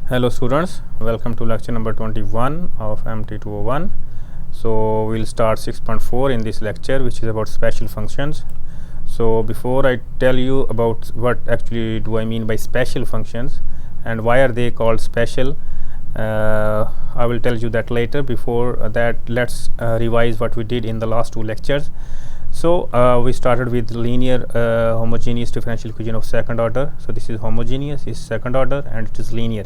Hello students, welcome to lecture number 21 of MT201. So we'll start 6.4 in this lecture, which is about special functions. So before I tell you about what actually do I mean by special functions and why are they called special, I will tell you that later. Before that, let's revise what we did in the last two lectures. So we started with linear homogeneous differential equation of second order. So this is homogeneous, is second order, and it is linear.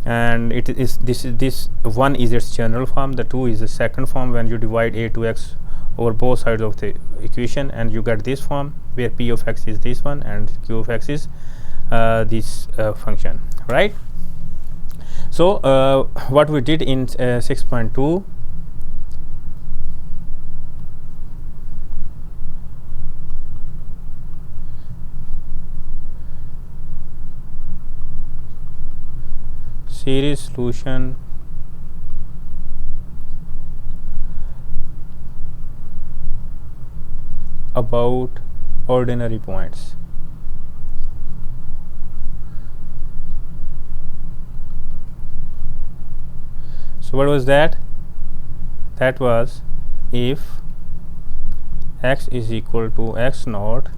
And it is this one is its general form. The two is the second form when you divide a to x over both sides of the equation, and you get this form where p of x is this one and q of x is this function, right? So what we did in 6.2. Series solution about ordinary points. So what was that? That was if x is equal to x naught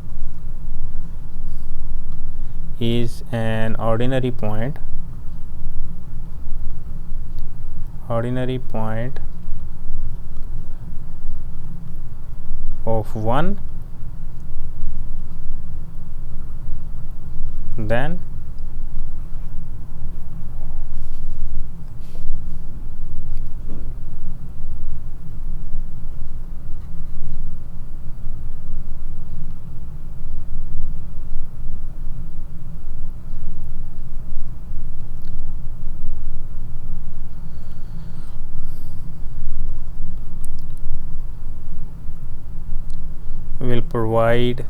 is an ordinary point of 1, then will provide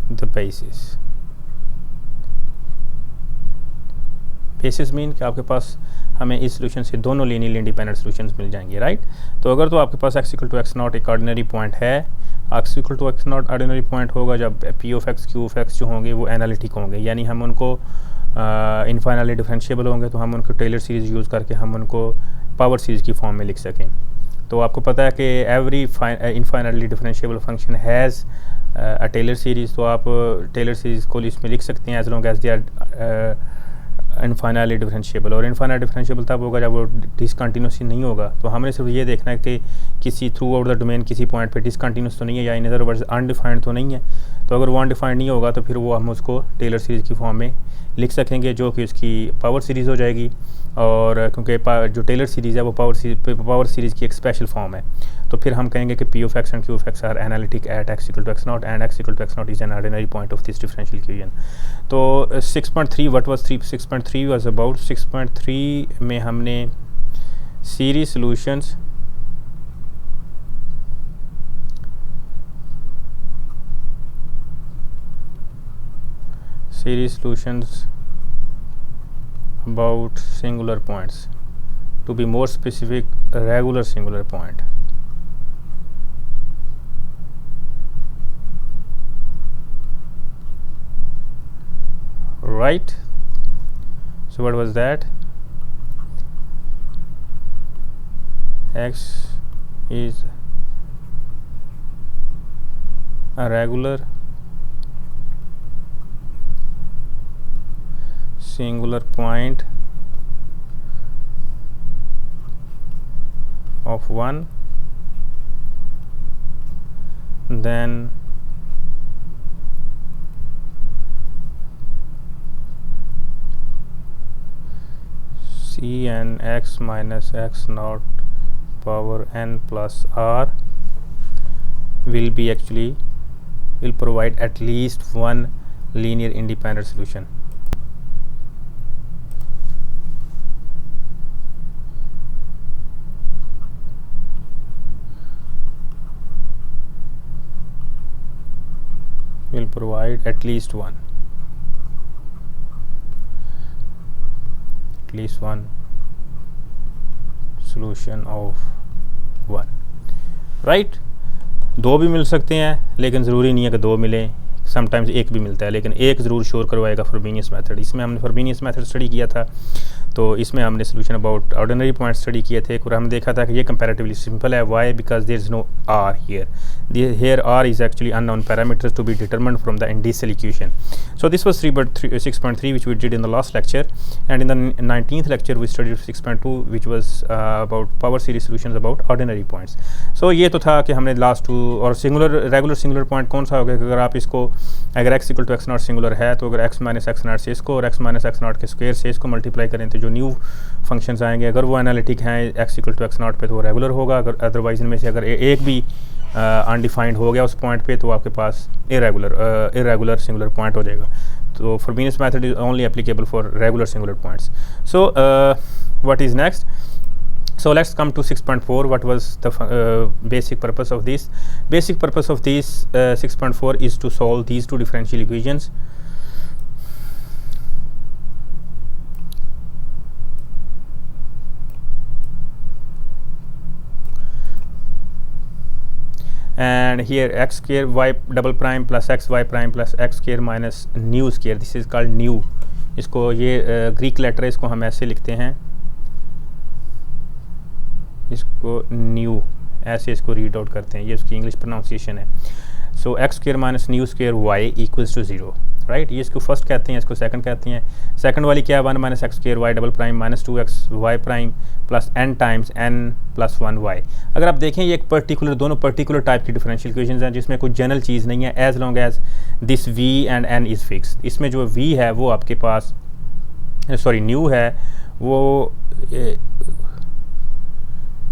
the basis. Basis mean कि आपके पास हमें इस solution से दोनों linearly independent solutions मिल जाएंगे, right? तो अगर तो आपके पास x equal to x naught एक ऑर्डिनरी पॉइंट है, x equal to x naught ordinary point होगा जब p of x q of x जो होंगे वो एनालिटिक होंगे, यानी हम उनको इनफाइनाइटली डिफरेंशिएबल होंगे, तो हम उनको टेलर सीरीज़ यूज़ करके हम उनको पावर सीरीज़ की फॉर्म में लिख सकें। तो आपको पता है कि every infinitely differentiable function has a Taylor series, तो आप टेलर सीरीज़ को इसमें लिख सकते हैं as long as they are infinitely differentiable. और इनफाइनाइट डिफरेंशिएबल तब होगा जब वो डिसकंटिन्यूसी नहीं होगा। तो हमने सिर्फ ये देखना है कि किसी थ्रू आउट द डोमेन किसी पॉइंट पे डिसकंटिन्यूस तो नहीं है, या इन अदर वर्ड्स अनडिफाइंड तो नहीं है। तो अगर वो अनडिफाइंड नहीं होगा तो फिर वो हम उसको टेलर सीरीज़ की फॉर्म में लिख सकेंगे, जो कि उसकी पावर सीरीज़ हो जाएगी। और क्योंकि जो टेलर सीरीज़ है वो पावर सीरीज़ की एक स्पेशल फॉर्म है, तो फिर हम कहेंगे कि P of x and Q of x are analytic at x equal to x naught and x equal to x not is an ordinary point of this differential equation. तो 6.3 what was 6.3 was about 6.3 में हमने series solutions about singular points, to be more specific, regular singular point. Right? So what was that? X is a regular singular point of 1, then c n x minus x naught power n plus r will provide at least one linear independent solution. Will provide at least one solution of 1, right? दो भी मिल सकते हैं, लेकिन ज़रूरी नहीं है कि दो मिलें, समटाइम्स एक भी मिलता है, लेकिन एक ज़रूर शोर करवाएगा फ्रोबेनियस मेथड। इसमें हमने फ्रोबेनियस मेथड स्टडी किया था, तो इसमें हमने solution about ordinary point study किए थे और हमने देखा था कि ये कंपैरेटिवली सिंपल है। Why? Because there is no R here, here r is actually unknown parameters to be determined from the initial equation. So this was 6.3 which we did in the last lecture, and in the 19th lecture we studied 6.2 which was about power series solutions about ordinary points. So ये तो था कि हमने last two, और singular regular singular point कौन सा होगा? अगर आप इसको, अगर x equal to x naught singular है, तो अगर x माइनस एक्स नॉट से इसको और x माइनस एक्स नॉट के स्क्वायर से इसको मल्टीप्लाई करें तो जो न्यू फंक्शंस आएंगे, अगर वो एनालिटिक हैं x equal to x naught पे, तो वो रेगुलर होगा। अगर अदरवाइज इनमें से अगर एक भी अनडिफाइंड हो गया उस पॉइंट पे, तो आपके पास इरेगुलर सिंगुलर पॉइंट हो जाएगा। तो Frobenius method is only applicable for regular singular points. So what is next? So let's come to 6.4. What was the basic purpose of this? Basic purpose of this 6.4 is to solve these two differential equations. And here x square y double prime plus x y prime plus x square minus nu square, this is called nu. इसको ये Greek letter है, इसको हम ऐसे लिखते हैं, इसको new ऐसे इसको रीड आउट करते हैं, ये उसकी इंग्लिश प्रोनाउंसिएशन है। So x square minus nu square y equals to 0, right. ये इसको फर्स्ट कहते हैं, इसको सेकंड कहते हैं। सेकंड वाली क्या है? 1 minus x square y double prime minus 2x y prime plus n times n plus 1 y. अगर आप देखें, ये एक पर्टिकुलर, दोनों पर्टिकुलर टाइप की डिफरेंशियल इक्वेशंस हैं जिसमें कोई जनरल चीज़ नहीं है, as long as this v and n is fix. इसमें जो v है वो आपके पास, सॉरी न्यू है, वो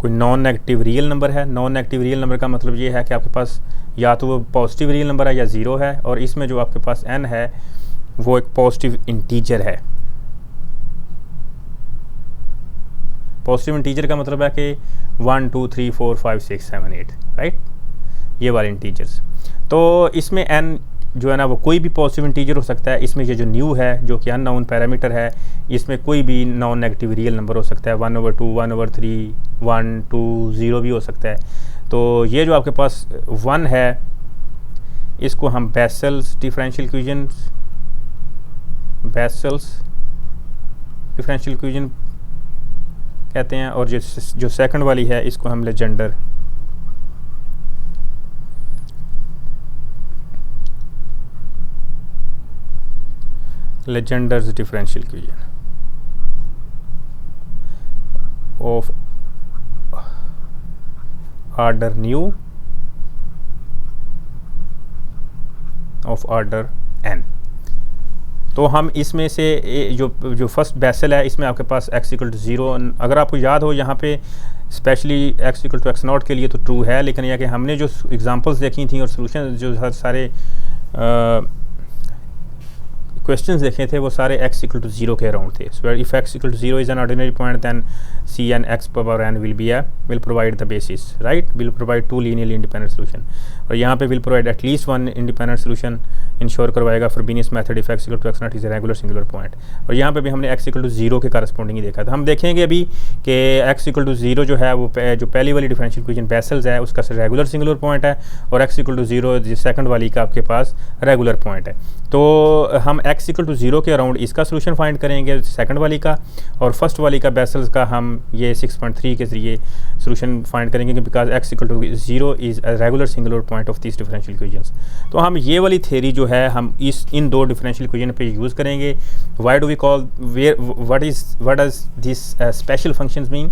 कोई नॉन नेगेटिव रियल नंबर है। नॉन नेगेटिव रियल नंबर का मतलब ये है कि आपके पास या तो वो पॉजिटिव रियल नंबर है या ज़ीरो है, और इसमें जो आपके पास n है वो एक पॉजिटिव इंटीजर है। पॉजिटिव इंटीजर का मतलब है कि 1 2 3 4 5 6 7 8, राइट, ये वाले इंटीजर्स। तो इसमें n जो है ना वो कोई भी पॉजिटिव इंटीजर हो सकता है। इसमें ये जो न्यू है जो कि अननोन पैरामीटर है, इसमें कोई भी नॉन नेगेटिव रियल नंबर हो सकता है, 1/2 1/3 1 2 0 भी हो सकता है। तो ये जो आपके पास 1 है, इसको हम बेसल्स डिफरेंशियल इक्वेशन कहते हैं, और जो सेकंड वाली है इसको हम Legender's differential equation of order nu of order n। तो हम इसमें से जो फर्स्ट बेसल है, इसमें आपके पास x इक्वल टू 0, अगर आपको याद हो यहाँ पे specially x equal to x naught के लिए तो ट्रू है, लेकिन यह कि हमने जो एग्जांपल्स देखी थी और सोल्यूशन जो सारे क्वेश्चंस देखे थे वो सारे x इक्वल टू 0 के अराउंड थे। So if x equal to 0 is an ordinary point then c n x power n will provide the basis, right, will provide two linearly independent solution, और यहाँ पे will provide at least one independent solution, ensure करवाएगा Frobenius method if x equal to x naught is a regular singular point. और यहाँ पे भी हमने x equal to 0 के करस्पॉन्डिंग ही देखा था। हम देखेंगे अभी कि x इक्वल टू 0 जो है वो जो पहली वाली डिफरेंशियल इक्वेशन बेसल्स है उसका रेगुलर सिंगुलर पॉइंट है, और x इक्वल टू 0 जो सेकंड वाली का आपके पास रेगुलर पॉइंट है। तो हम x इक्वल टू 0 के अराउंड इसका सोल्यूशन फाइंड करेंगे सेकंड वाली का, और फर्स्ट वाली का बेसल्स का हम ये 6.3 के जरिए सोल्यूशन फाइंड करेंगे, because x equal to 0 is a regular singular point of this differential equations. तो हम ये वाली थ्योरी जो है हम इन दो डिफरेंशियल इक्वेशन पे यूज़ करेंगे। Why do we call what does this special functions mean?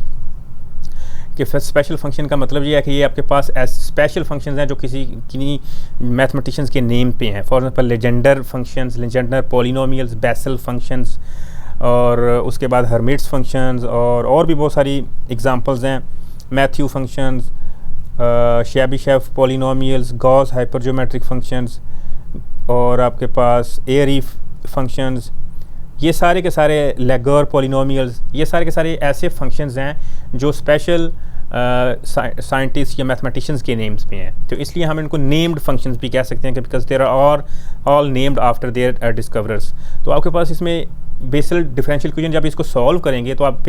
कि स्पेशल फंक्शन का मतलब ये है कि ये आपके पास स्पेशल फंक्शंस हैं जो किसी मैथमेटिशियंस के नेम पे हैं। For example Legendre functions, Legendre polynomials, Bessel functions, और उसके बाद हर्मिट्स फंक्शंस, और भी बहुत सारी एग्जांपल्स हैं, Mathieu functions, Chebyshev polynomials, Gauss hypergeometric functions, और आपके पास एयरी फंक्शंस, ये सारे के सारे लेगर पॉलिनोमियल्स, ये सारे के सारे ऐसे फंक्शंस हैं जो स्पेशल साइंटिस्ट या मैथमेटिशियंस के नेम्स पे हैं। तो इसलिए हम इनको नेम्ड फंक्शंस भी कह सकते हैं कि because they are all named after their discoverers. तो आपके पास इसमें बेसल डिफरेंशियल इक्वेशन जब इसको सॉल्व करेंगे तो आप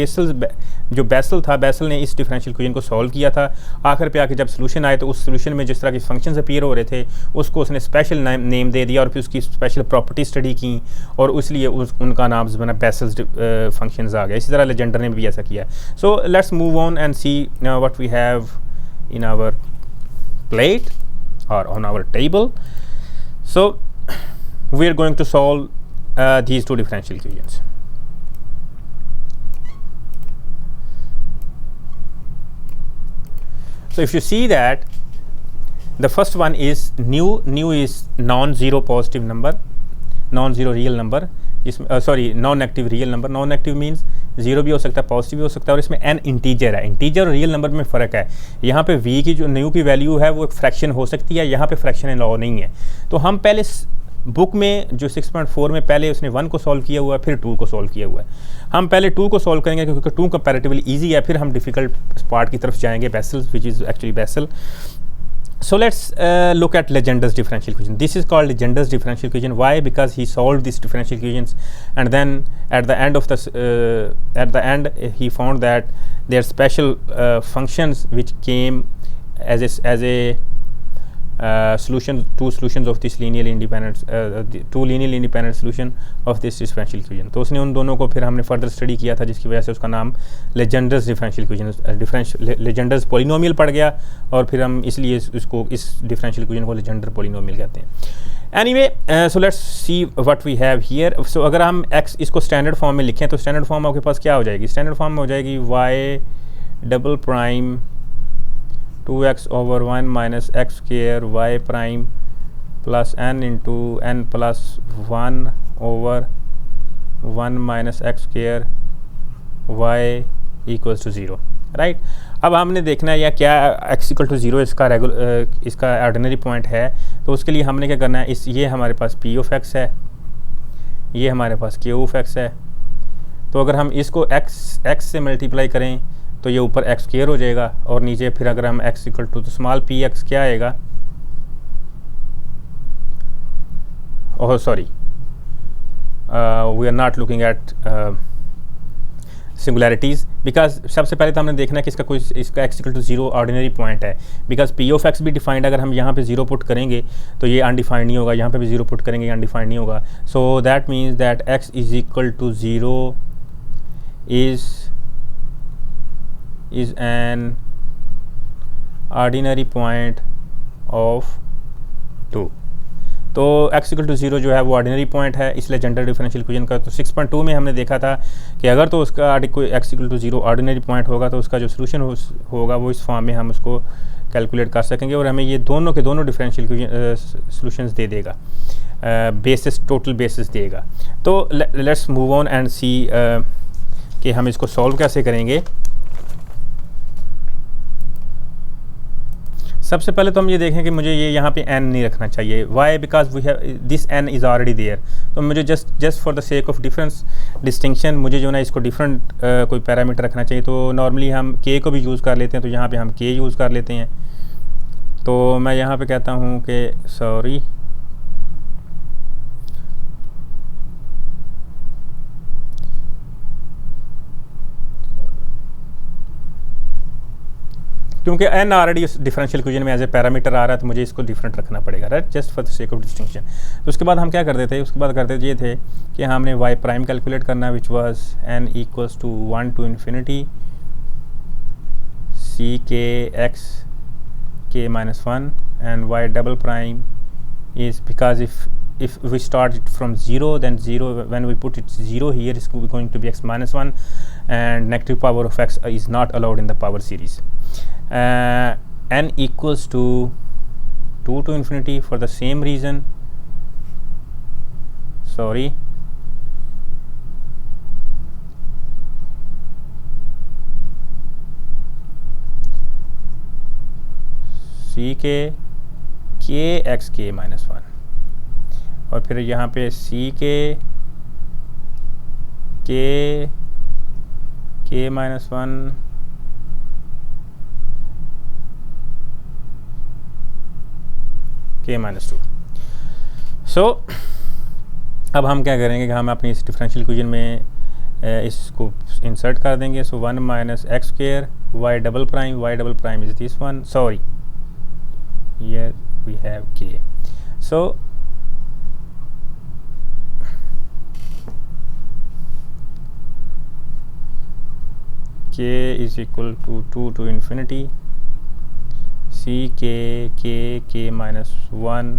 जो बेसल ने इस डिफरेंशियल इक्वेशन को सॉल्व किया था, आखिर पे आके जब सोल्यूशन आए तो उस सोल्यूशन में जिस तरह के फंक्शंस अपीयर हो रहे थे उसको उसने स्पेशल नेम दे दिया और फिर उसकी स्पेशल प्रॉपर्टी स्टडी की और इसलिए उनका नाम बना बेसल्स फंक्शंस आ गया। इसी तरह लेजेंडर ने भी ऐसा किया। So let's move on and see what we have in our plate or on our table. So we are going to solve these two differential equations. So if you see that the first one is nu is non-zero positive number, non-zero real number, sorry non negative real number. Non negative means zero भी हो सकता है, positive भी हो सकता है, और इसमें एन इंटीजर है। इंटीजर और रियल नंबर में फ़र्क है। यहाँ पे वी की जो न्यू की वैल्यू है वो एक फ्रैक्शन हो सकती है, यहाँ पे फ्रैक्शन अलाउ नहीं है। तो हम पहले बुक में जो 6.4 में पहले उसने 1 को सॉल्व किया हुआ है, फिर 2 को सॉल्व किया हुआ है। हम पहले 2 को सॉल्व करेंगे क्योंकि 2 कंपैरेटिवली ईजी है, फिर हम डिफिकल्ट पार्ट की तरफ जाएंगे, Bessels which is actually Bessel. So let's look at Legender's differential equation. This is called Legender's differential equation. Why? Because he solved these differential equations, and then at the end he found that there are special functions which came as a two solutions of this linearly independent two linearly independent solution of this differential equation. तो उसने उन दोनों को फिर हमने further study किया था, जिसकी वजह से उसका नाम Legender's differential equation Legender's polynomial पड़ गया, और फिर हम इसलिए इसको इस differential equation को Legender polynomial कहते हैं। Anyway, so let's see what we have here. So अगर हम x इसको स्टैंडर्ड फॉर्म में लिखें तो स्टैंडर्ड फॉर्म आपके पास क्या हो जाएगी? स्टैंडर्ड फॉर्म में हो जाएगी y double prime 2x over 1 minus x square y prime plus n into n plus 1 over 1 minus x square y equals to 0, right. अब हमने देखना है या क्या x equal to 0 इसका ऑर्डिनरी पॉइंट है, तो उसके लिए हमने क्या करना है, ये हमारे पास p of x है, ये हमारे पास q of x है। तो अगर हम इसको x से मल्टीप्लाई करें तो ये ऊपर एक्स स्क्वायर हो जाएगा, और नीचे फिर अगर हम x इक्वल टू तो स्मॉल पी एक्स क्या आएगा, oh sorry we are not looking at singularities, because सबसे पहले तो हमने देखना है कि इसका x equal to 0 ordinary point है, बिकॉज p ऑफ x भी डिफाइंड, अगर हम यहाँ पे 0 पुट करेंगे तो ये अनडिफाइंड नहीं होगा, यहाँ पे भी 0 पुट करेंगे ये अनडिफाइंड नहीं होगा। So that means that x is equal to 0 is an ordinary point of 2। तो x इक्वल टू 0 जो है वो ऑर्डिनरी पॉइंट है इस लेजेंडर डिफरेंशियल इक्वेशन का। तो 6.2 में हमने देखा था कि अगर तो उसका कोई x equal to 0 ordinary point होगा तो उसका जो सोल्यूशन होगा वो इस फॉर्म में हम उसको कैलकुलेट कर सकेंगे, और हमें ये दोनों के दोनों डिफरेंशियल सोल्यूशंस दे देगा, बेसिस टोटल बेसिस देगा। तो लेट्स मूव ऑन एंड सी कि हम इसको सॉल्व कैसे करेंगे। सबसे पहले तो हम ये देखें कि मुझे ये यहाँ पे n नहीं रखना चाहिए। Why? Because we have this n is already there. तो मुझे just for the sake of difference distinction मुझे जो ना इसको डिफरेंट कोई पैरामीटर रखना चाहिए। तो नॉर्मली हम k को भी यूज़ कर लेते हैं, तो यहाँ पे हम k यूज़ कर लेते हैं। तो मैं यहाँ पे कहता हूँ कि सॉरी क्योंकि n ऑलरेडी उस डिफरेंशियल इक्वेशन में एज ए पैरामीटर आ रहा है, तो मुझे इसको डिफरेंट रखना पड़ेगा, right, just for the sake of distinction. तो उसके बाद हम क्या करते थे, उसके बाद करते ये थे कि हमने y प्राइम कैलकुलेट करना, which was n equals to 1 to infinity c k x k minus 1 and y double prime is because if we start it from 0, then 0, when we put it 0 here is going to be x minus 1, and negative power of x is not allowed in the power series. N equals to 2 to infinity for the same reason, sorry, c k k x k minus 1, और फिर यहाँ पे c k k minus 1 k minus 2. So अब हम क्या करेंगे कि हम अपनी इस डिफरेंशियल इक्वेशन में इसको इंसर्ट कर देंगे. So 1 minus x square y double prime is this one. Sorry, here we have k. So k is equal to 2 to infinity k minus 1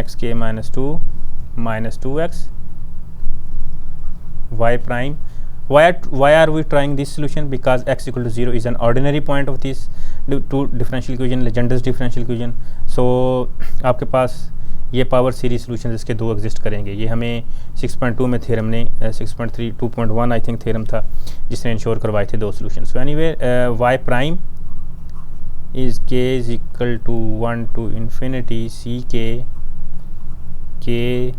xk minus 2 minus 2x y prime. Why are we trying this solution? Because x equal to 0 is an ordinary point of this two differential equation, Legendre's differential equation. So आपके पास ये power series solutions इसके दो exist करेंगे. ये हमें 6.2 में theorem ने 6.3 2.1 आई थिंक थ्योरम था जिसने इंश्योर करवाए थे दो solution. So anyway y prime is k is equal to 1 to infinity k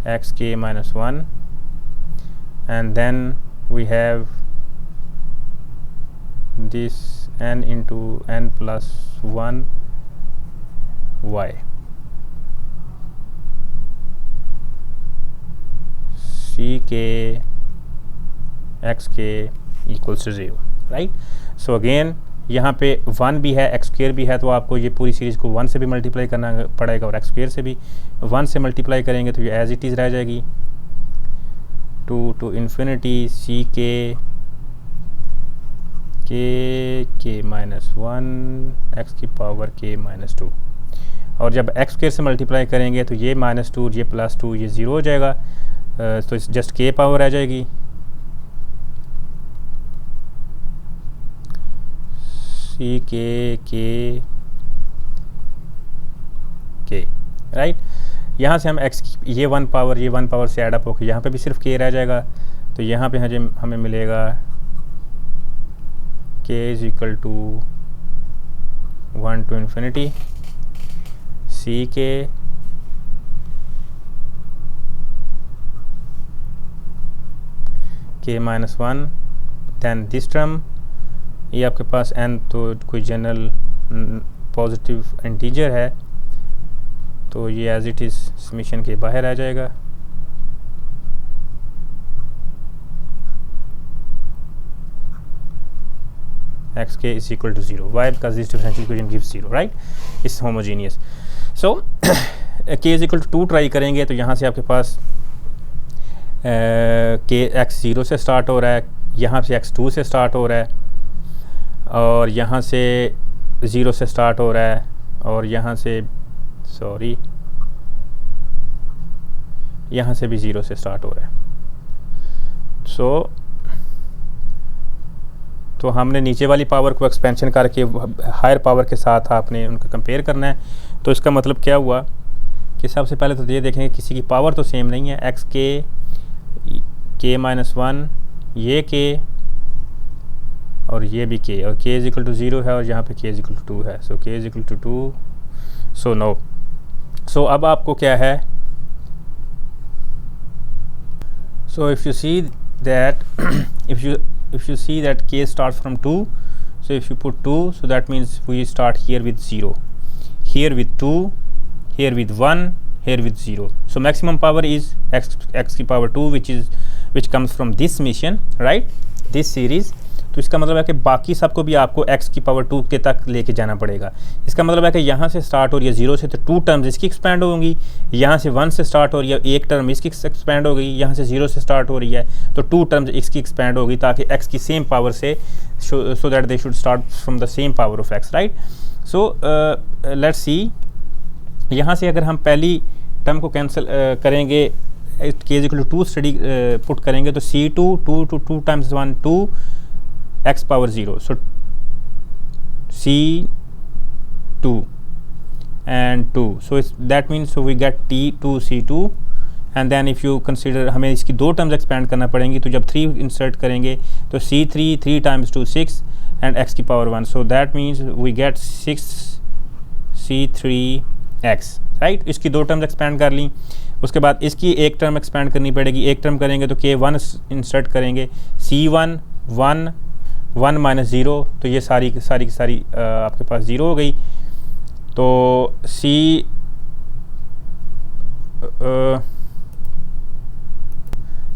xk minus 1, and then we have this n into n plus 1 y. ck xk equals to 0, right. So again यहाँ पे 1 भी है, x square भी है, तो आपको ये पूरी सीरीज़ को 1 से भी मल्टीप्लाई करना पड़ेगा और एक्स स्क्वेयर से भी 1 से मल्टीप्लाई करेंगे तो ये एज इट इज़ रह जाएगी. 2 to infinity k minus 1 x की पावर k minus 2. और जब एक्स स्क्वेयर से मल्टीप्लाई करेंगे तो ये -2 ये +2 ये 0 हो जाएगा. तो जस्ट k पावर आ जाएगी. k right. यहाँ से हम x ये 1 पावर से एडअप होकर यहाँ पे भी सिर्फ k रह जाएगा. तो यहाँ पे हमें मिलेगा k is equal to 1 to infinity ck k minus 1, then this term. ये आपके पास n तो कोई जनरल पॉजिटिव इंटीजर है तो ये एज इट इज़ समीशन के बाहर आ जाएगा. xk is equal to 0. Why? Because this differential equation gives 0, right? It's homogeneous. So k is equal to 2 try करेंगे तो यहाँ से आपके पास k x 0 से स्टार्ट हो रहा है, यहाँ से x 2 से स्टार्ट हो रहा है और यहाँ से 0 से स्टार्ट हो रहा है और यहाँ से यहाँ से भी 0 से स्टार्ट हो रहा है. तो हमने नीचे वाली पावर को एक्सपेंशन करके हायर पावर के साथ आपने उनको कंपेयर करना है. तो इसका मतलब क्या हुआ कि सबसे पहले तो ये देखेंगे किसी की पावर तो सेम नहीं है. एक्स k minus 1 ये k और ये भी k और k इज इक्वल टू 0 है और यहाँ पे k इज इक्वल टू 2 है. So k is equal to 2. So no. So अब आपको क्या है, so if you see that if you see that k starts from 2, so if you put 2, so that means we start here with 0, here with 2, here with 1, here with 0. So maximum power is x की power 2 which comes from this mission, right, this series. तो इसका मतलब है कि बाकी सबको भी आपको x की पावर 2 के तक लेके जाना पड़ेगा. इसका मतलब है कि यहाँ से स्टार्ट हो रही है 0 से तो 2 टर्म्स इसकी एक्सपैंड होंगी, यहाँ से 1 से स्टार्ट हो रही है एक टर्म इसकी एक्सपैंड हो गई, यहाँ से 0 से स्टार्ट हो रही है तो 2 टर्म्स इसकी एक्सपैंड होगी ताकि x की सेम पावर से सो that they should start from the same power of x, right. So let's सी, यहाँ से अगर हम पहली टर्म को कैंसिल करेंगे k is equal to 2 study put करेंगे तो c2 2 times 1 2 x power 0, so c2 and 2, so that means so we get t2 c2 and then if you consider हमें इसकी दो टर्म्स एक्सपेंड करना पड़ेंगी तो जब 3 इंसर्ट करेंगे तो c3 3 times 2 6 and x की power 1, so that means we get 6 c3x, right. इसकी दो टर्म्स एक्सपेंड कर ली. उसके बाद इसकी एक टर्म एक्सपेंड करनी पड़ेगी, एक टर्म करेंगे तो k1 इंसर्ट करेंगे c1 1 माइनस 0 तो ये सारी आपके पास 0 हो गई. तो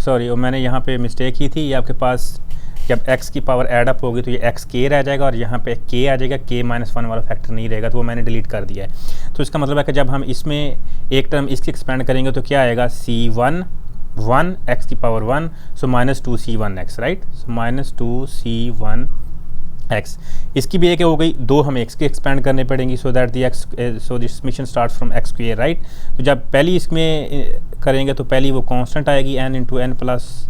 सॉरी मैंने यहाँ पे मिस्टेक की थी। ये आपके पास जब x की पावर ऐड अप होगी तो ये एक्स के रह जाएगा और यहाँ पे k आ जाएगा, k-1 वाला फैक्टर नहीं रहेगा, तो वो मैंने डिलीट कर दिया है। तो इसका मतलब है कि जब हम इसमें एक टर्म इसकी एक्सपेंड करेंगे तो क्या आएगा, c1 1 x की पावर 1, सो -2c1x, राइट। सो -2c1x। इसकी भी एक हो गई, दो हमें x की एक्सपेंड करने पड़ेंगी, so that the x, so this mission start from x square, right. तो जब पहली इसमें करेंगे तो पहली वो कांस्टेंट आएगी n into n plus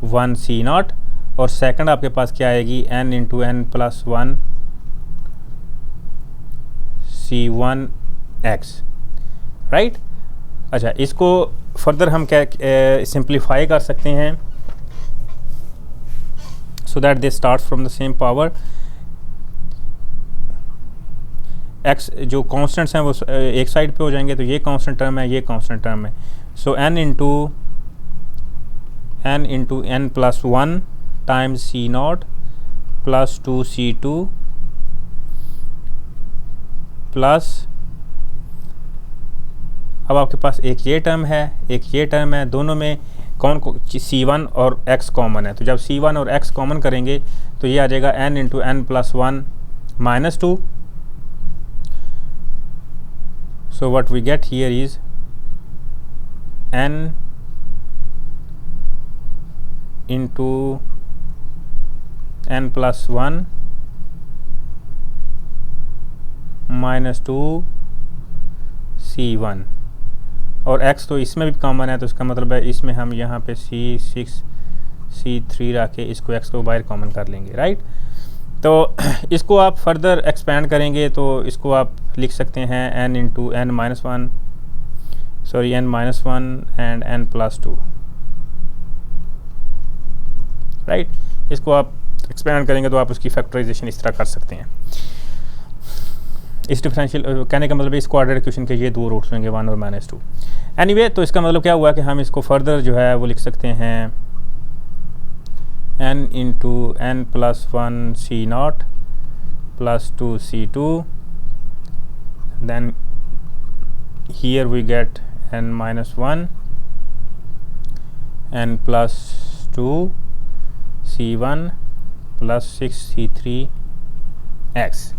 1 c naught, और सेकंड आपके पास क्या आएगी n into n plus 1 c1x, right. अच्छा, इसको फर्दर हम क्या सिंप्लीफाई कर सकते हैं, so that they start from the same power. x जो कॉन्स्टेंट्स हैं वो एक साइड पे हो जाएंगे, तो ये कांस्टेंट टर्म है, ये कांस्टेंट टर्म है। So n into n plus 1 times c naught plus 2c2 plus, अब आपके पास एक ये टर्म है, एक ये टर्म है, दोनों में कौन को c1 और x कॉमन है, तो जब c1 और x कॉमन करेंगे तो ये आ जाएगा n into n plus 1 minus 2। So what we get here is n into n plus 1 minus 2 c1, और x तो इसमें भी कॉमन है, तो इसका मतलब है इसमें हम यहाँ पे c6 c3 रख के इसको x को बाहर कॉमन कर लेंगे, राइट। तो इसको आप फर्दर एक्सपेंड करेंगे तो इसको आप लिख सकते हैं n into n minus 1, sorry n minus 1 and n plus 2, right. इसको आप एक्सपेंड करेंगे तो आप उसकी फैक्टराइजेशन इस तरह कर सकते हैं। इस डिफरेंशियल कहने का मतलब इस क्वाड्रेटिक इक्वेशन के ये दो रूट्स होंगे, 1 और -2। एनीवे, तो इसका मतलब क्या हुआ कि हम इसको फर्दर जो है वो लिख सकते हैं n into n plus 1 c naught plus 2c2, then here we get n minus 1 n plus 2 c1 plus 6 c3x।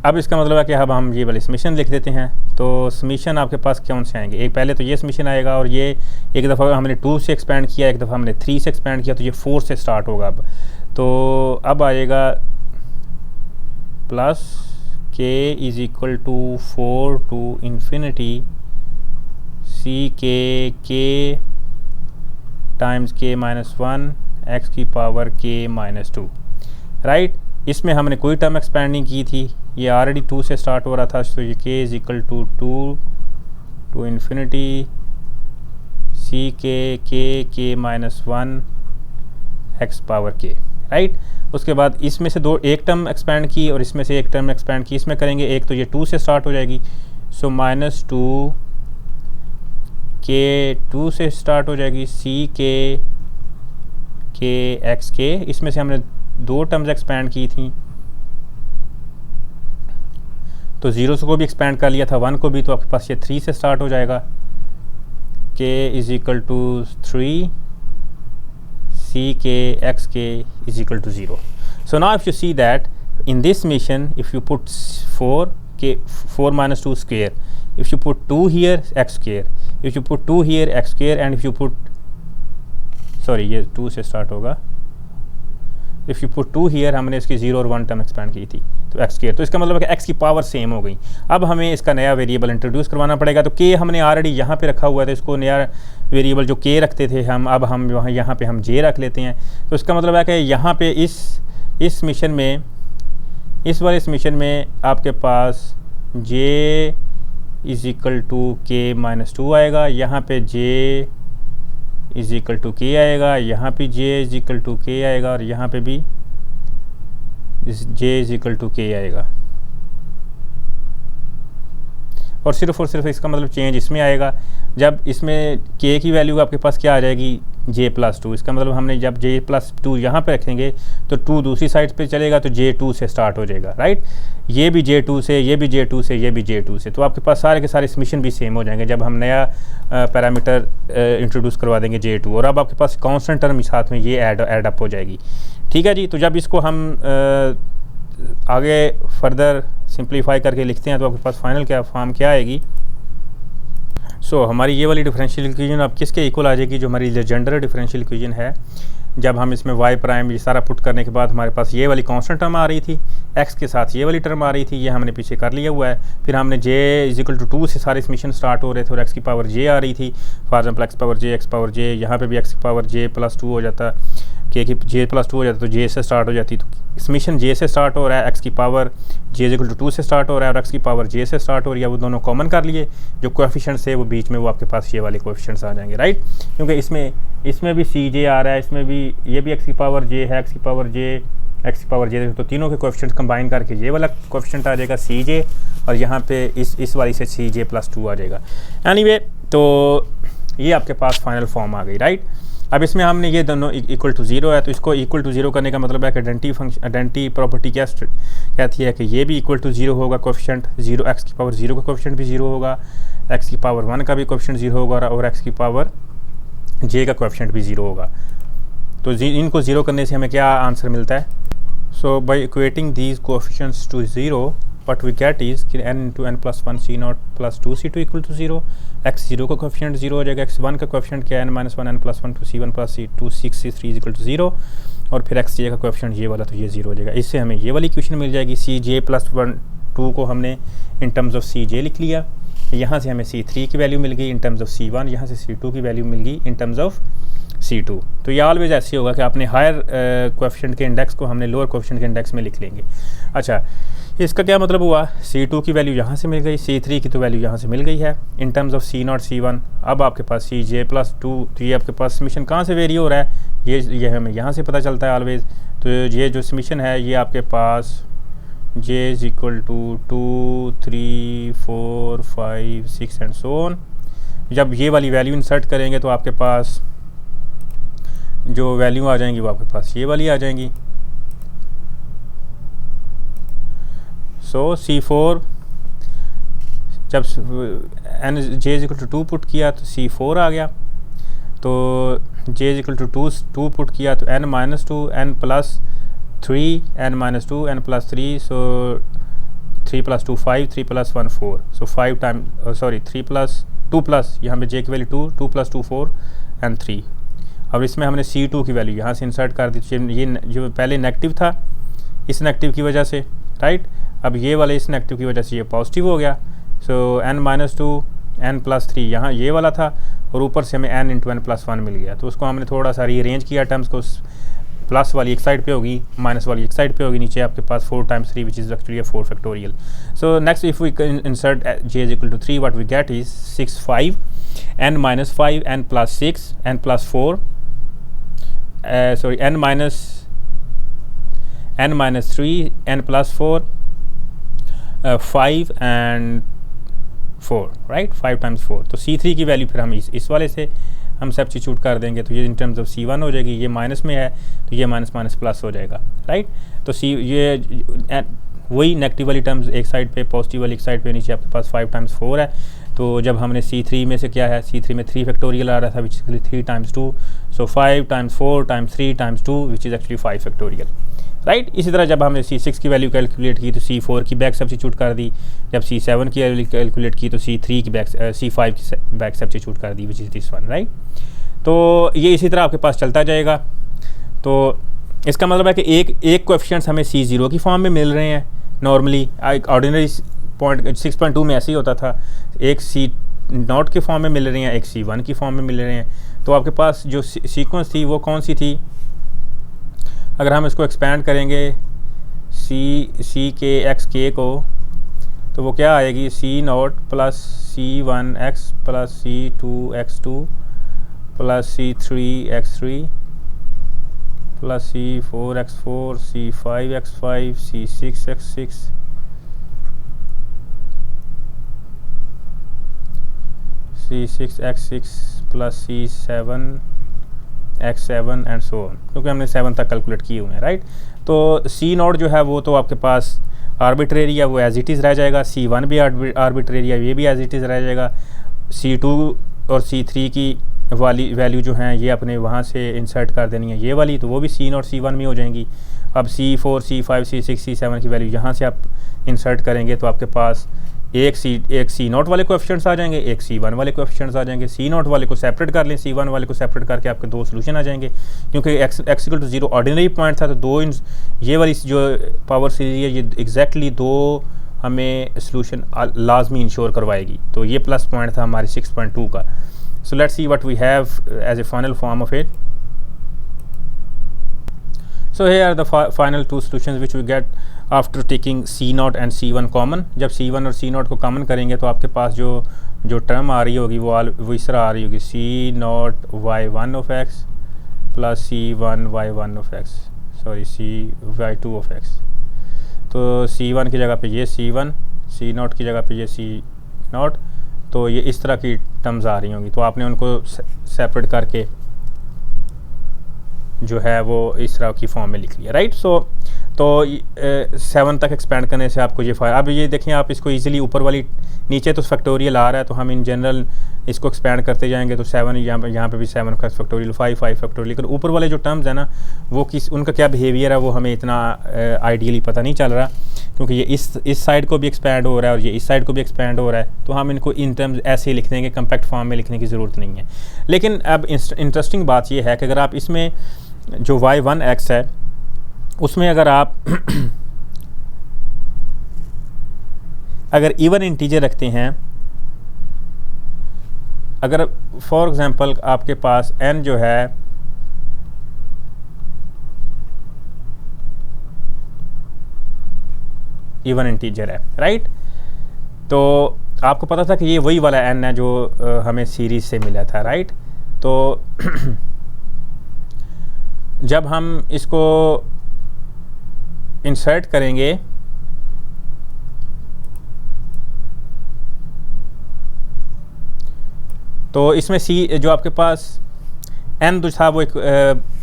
अब इसका मतलब है कि अब हम ये वाले समीशन लिख देते हैं। तो समीशन आपके पास कौन से आएंगे, एक पहले तो ये समीशन आएगा, और ये एक दफ़ा हमने 2 से एक्सपेंड किया, एक दफ़ा हमने 3 से एक्सपेंड किया, तो ये 4 से स्टार्ट होगा। अब आएगा plus k is equal to 4 to infinity k times k minus 1 x की पावर k माइनस 2, राइट। इसमें हमने कोई टर्म एक्सपेंड नहीं की थी, ये ऑलरेडी 2 से स्टार्ट हो रहा था, तो ये k is equal to 2 to infinity k minus 1 x power k, right. उसके बाद इसमें से एक टर्म एक्सपेंड की और इसमें से एक टर्म एक्सपेंड की, इसमें करेंगे एक तो ये 2 से स्टार्ट हो जाएगी, सो माइनस 2 k 2 से स्टार्ट हो जाएगी k x k। इसमें से हमने 2 टर्म्स एक्सपेंड की थी, तो 0 को भी एक्सपेंड कर लिया था, 1 को भी, तो आपके पास ये 3 से स्टार्ट हो जाएगा, k is equal to 3 x k is equal to 0. So now if you see that in this mission, if you put 4 minus 2 square, if you put 2 here x square, if you put 2 here x square, and if you put, sorry ये 2 से start होगा, if you put 2 here, हमने इसकी 0 और 1 term expand की थी, तो x square, तो इसका मतलब है कि x की पावर सेम हो गई। अब हमें इसका नया वेरिएबल इंट्रोड्यूस करवाना पड़ेगा, तो k हमने ऑलरेडी यहाँ पे रखा हुआ था, इसको नया वेरिएबल जो k रखते थे हम, अब हम यहाँ पे हम j रख लेते हैं। तो इसका मतलब है कि यहाँ पे इस मिशन में, इस वाले मिशन में आपके पास j is equal to k minus 2 आएगा, यहाँ पे j is equal to k आएगा, यहाँ पे j is equal to k आएगा, और यहाँ पे भी j is equal to k आएगा, और सिर्फ इसका मतलब चेंज इसमें आएगा। जब इसमें k की वैल्यू आपके पास क्या आ जाएगी j+2, इसका मतलब हमने जब j+2 यहाँ पे रखेंगे तो 2 दूसरी साइड पे चलेगा तो j2 से स्टार्ट हो जाएगा, राइट। ये भी j2 से, ये भी j2 से, ये भी j2 से, तो आपके पास सारे के सारे समीशन भी सेम हो जाएंगे जब हम नया पैरामीटर इंट्रोड्यूस करवा देंगे j2, और अब आपके पास कांस्टेंट टर्म साथ में ये ऐड अप हो जाएगी, ठीक है जी। तो जब इसको हम आगे फर्दर सिंप्लीफाई करके लिखते हैं तो आपके पास फाइनल क्या फॉर्म क्या आएगी। सो हमारी ये वाली डिफरेंशियल इक्वेशन अब किसके इक्वल आ जाएगी, जो हमारी लेजेंडर डिफरेंशियल इक्वेशन है। जब हम इसमें y प्राइम ये सारा पुट करने के बाद हमारे पास ये वाली कांस्टेंट टर्म आ रही थी, x के साथ ये वाली टर्म आ रही थी, ये हमने पीछे कर लिया हुआ है। फिर हमने j=2 से सारे समीशन स्टार्ट हो रहे थे और x की पावर j आ रही थी, for example x power j, यहाँ पे भी x की पावर j+2 हो जाता, k की j+2 हो जाता तो j से स्टार्ट हो जाती। तो समीशन j से स्टार्ट हो रहा है, x की पावर j=2 से स्टार्ट हो रहा है और x की पावर j से स्टार्ट हो रही है, वो दोनों कॉमन कर लिए, जो कोएफिशिएंट्स है वो बीच में वो आपके पास ये वाले कोएफिशिएंट्स आ जाएंगे, राइट। क्योंकि इसमें भी cj आ रहा है, इसमें भी ये भी x की पावर j है, x की पावर j, तो तीनों के कोएफिशिएंट्स कंबाइन करके ये वाला कोएफिशिएंट आ जाएगा cj, और यहाँ पे इस वाली से cj+2 आ जाएगा। एनीवे, तो ये आपके पास फाइनल फॉर्म आ गई, राइट। अब इसमें हमने ये दोनों इक्वल टू 0 है, तो इसको इक्वल टू 0 करने का मतलब है कि आइडेंटिटी प्रॉपर्टी क्या कहती है कि ये भी इक्वल टू 0 होगा, कोएफिशिएंट 0, x की पावर 0 का कोएफिशिएंट भी 0 होगा, x की पावर 1 का भी कोएफिशिएंट 0 होगा और x की पावर j का कोएफिशिएंट भी 0 होगा। तो इनको 0 करने से हमें क्या आंसर मिलता है। So by equating these coefficients to 0 what we get is कि n into n plus 1 c0 plus 2 c2 equal to 0, x0 का कोएफिशिएंट 0 हो जाएगा, x1 का कोएफिशिएंट क्या है n minus 1 n plus 1 2 c1 plus c2 6 c3 is equal to 0, और फिर xj का कोएफिशिएंट ये वाला तो ये 0 हो जाएगा। इससे हमें ये वाली इक्वेशन मिल जाएगी। cj+2 को हमने इन टर्म्स ऑफ cj लिख लिया, यहाँ से हमें c3 की वैल्यू मिल गई इन टर्म्स ऑफ c1, यहाँ से c2 की वैल्यू मिल गई इन टर्म्स ऑफ c2। तो ये ऑलवेज ऐसे होगा कि आपने हायर कोएफिशिएंट के इंडेक्स को हमने लोअर कोएफिशिएंट के इंडेक्स में लिख लेंगे। अच्छा, इसका क्या मतलब हुआ, c2 की वैल्यू यहाँ से मिल गई, c3 की तो वैल्यू यहाँ से मिल गई है in terms of c0 c1। अब आपके पास cj+2, तो ये आपके पास समीशन कहाँ से वेरी हो रहा है, ये हमें यहाँ से पता चलता है ऑलवेज। तो ये जो समीशन है ये आपके पास j = 2 3 4 5 6 एंड सो ऑन। जब ये वाली वैल्यू इंसर्ट करेंगे तो आपके पास जो वैल्यू आ जाएंगी वो आपके पास ये वाली आ जाएंगी। सो C4 जब j = 2 पुट किया तो C4 आ गया, तो j = 2 पुट किया तो n - 2 n + 3 n - 2 n + 3, सो 3 + 2 5 3 + 1 4, सो 5 टाइम 3 + 2 प्लस यहाँ पे j की वैल्यू 2 2 + 2 4 एंड 3। अब इसमें हमने C2 की वैल्यू यहाँ से इंसर्ट कर दी, ये जो पहले नेगेटिव था इस नेगेटिव की वजह से, राइट। अब ये वाले इस नेगेटिव की वजह से ये पॉजिटिव हो गया, सो n - 2 n + 3 यहाँ ये वाला था और ऊपर से हमें n × n + 1 मिल गया। तो उसको हमने थोड़ा सा रीअरेंज किया, टर्म्स को प्लस वाली एक साइड पे होगी, माइनस वाली एक साइड पे होगी, नीचे आपके पास 4 × 3 which is actually 4 factorial. So next if we insert j = 3 what we get is 6 5 n - 5 n + 6 n + 4 n - 3 n + 4 5 and 4, right, 5 × 4। तो C3 की वैल्यू फिर हम इस वाले से हम सब्स्टिट्यूट कर देंगे, तो ये इन टर्म्स ऑफ C1 हो जाएगी, ये माइनस में है तो ये माइनस माइनस प्लस हो जाएगा, राइट। तो ये वही नेगेटिव वाली टर्म्स एक साइड पे, पॉजिटिव वाली एक साइड पे, नीचे आपके पास 5 × 4 है। तो जब हमने C3 में से क्या है, C3 में 3 फैक्टोरियल आ रहा था which is 3 × 2, so 5 × 4 × 3 × 2 which is actually 5 factorial, right. इसी तरह जब हमने C6 की वैल्यू कैलकुलेट की तो C4 की बैक सब्स्टिट्यूट कर दी, जब C7 की वैल्यू कैलकुलेट की तो C5 की बैक सब्स्टिट्यूट कर दी which is this one, right. तो ये इसी तरह आपके पास चलता जाएगा। तो इसका मतलब है कि एक कोएफिशिएंट्स हमें C0 की फॉर्म में मिल रहे हैं नॉर्मली, ऑर्डिनरी 6.2 में ऐसे ही होता था, एक C0 के फॉर्म में मिल रहे हैं, एक C1 की फॉर्म में मिल रहे हैं। तो आपके पास जो सीक्वेंस थी वो कौन सी थी, अगर हम इसको एक्सपैंड करेंगे C के x k को, तो वो क्या आएगी, C0 + C1x + C2x2 + C3x3 + C4x4 C5x5 C6x6 C6 plus C7 X7 and so on, क्योंकि हमने 7 तक कैलकुलेट किए हुए हैं, राइट। तो C0 जो है वो तो आपके पास आर्बिट्रेरी है, वो एज इट इज़ रह जाएगा। C1 भी आर्बिट्रेरी है, ये भी एज इट इज़ रह जाएगा। C2 और C3 की वाली वैल्यू जो हैं ये अपने वहाँ से इंसर्ट कर देनी है, ये वाली, तो वो भी C0 C1 में हो जाएंगी। अब C4 C5 C6 C7 की वैल्यू यहाँ से आप इंसर्ट करेंगे तो आपके पास एक C0 वाले कोएफिशिएंट्स आ जाएंगे, एक C1 वाले कोएफिशिएंट्स आ जाएंगे। C0 वाले को सेपरेट कर लें, C1 वाले को सेपरेट करके आपके दो सोल्यूशन आ जाएंगे, क्योंकि x equal to 0 ordinary point था, तो दो ये वाली जो पावर सीरीज है ये एग्जैक्टली दो हमें सोल्यूशन लाजमी इंश्योर करवाएगी। तो ये प्लस पॉइंट था हमारे 6.2 का। So let's see what we have as a final form of it. So here are the final two solutions which we get after taking C0 and C1 common। जब C1 और C0 को common करेंगे तो आपके पास जो term आ रही होगी वो इस तरह आ रही होगी, C0 y1 of x plus C1 y1 of x, sorry C y2 of x। तो C1 की जगह पे ये C1, C0 की जगह पे ये C0, तो ये इस तरह की टर्म्स आ रही होंगी। तो आपने उनको सेपरेट करके जो है वो इस तरह की फॉर्म में लिख लिया, राइट। सो तो 7 तक एक्सपेंड करने से आपको ये अब ये देखें, आप इसको इजीली ऊपर वाली, नीचे तो फैक्टोरियल आ रहा है तो हम इन जनरल इसको एक्सपेंड करते जाएंगे, तो 7 यहाँ पे भी 7 का फैक्टोरियल, 5 फैक्टोरियल। लेकिन ऊपर वाले जो टर्म्स है ना वो उनका क्या बिहेवियर है वो हमें इतना आइडियली पता नहीं चल रहा, क्योंकि ये इस साइड को भी एक्सपैंड हो रहा है और ये इस साइड को भी एक्सपैंड हो रहा है। तो हम इनको इन टर्म्स ऐसे ही लिख देंगे, कम्पैक्ट फॉर्म में लिखने की ज़रूरत नहीं है। लेकिन अब इंटरेस्टिंग बात ये है कि अगर आप इसमें जो y1x है उसमें अगर आप अगर इवन इंटीजर रखते हैं, अगर फॉर एग्जांपल आपके पास n जो है इवन इंटीजर है, राइट, तो आपको पता था कि ये वही वाला n है जो हमें सीरीज से मिला था, राइट। तो जब हम इसको इंसर्ट करेंगे तो इसमें c जो आपके पास n जो था वो एक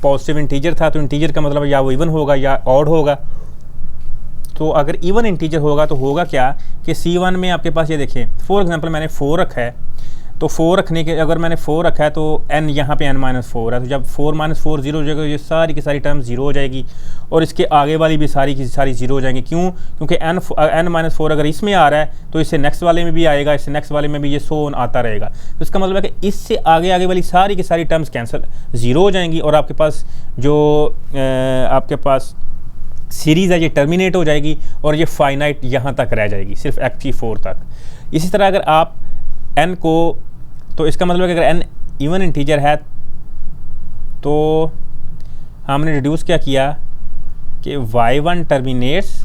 पॉजिटिव इंटीजर था, तो इंटीजर का मतलब या वो इवन होगा या ऑड होगा। तो अगर इवन इंटीजर होगा तो होगा क्या कि C1 में आपके पास ये देखें, फॉर एग्जांपल मैंने 4 रखा है, तो 4 रखने के अगर मैंने 4 रखा है तो n यहाँ पे n-4 है, तो जब 4 - 4 0 हो जाएगा, ये सारी की सारी टर्म 0 हो जाएगी और इसके आगे वाली भी सारी की सारी 0 हो जाएंगी। क्यों? क्योंकि n-4 अगर इसमें आ रहा है तो इससे नेक्स्ट वाले में भी आएगा, इससे नेक्स्ट वाले में भी ये सो ऑन आता रहेगा। तो इसका मतलब है कि इससे आगे वाली सारी की सारी टर्म्स कैंसिल 0 हो जाएंगी और आपके पास जो आपके पास सीरीज़ है ये टर्मिनेट हो जाएगी और ये फाइनाइट यहाँ तक रह जाएगी, सिर्फ x4 तक। इसी तरह अगर आप n को, तो इसका मतलब है कि अगर n इवन इंटीजर है तो हमने रिड्यूस क्या किया कि y1 टर्मिनेट्स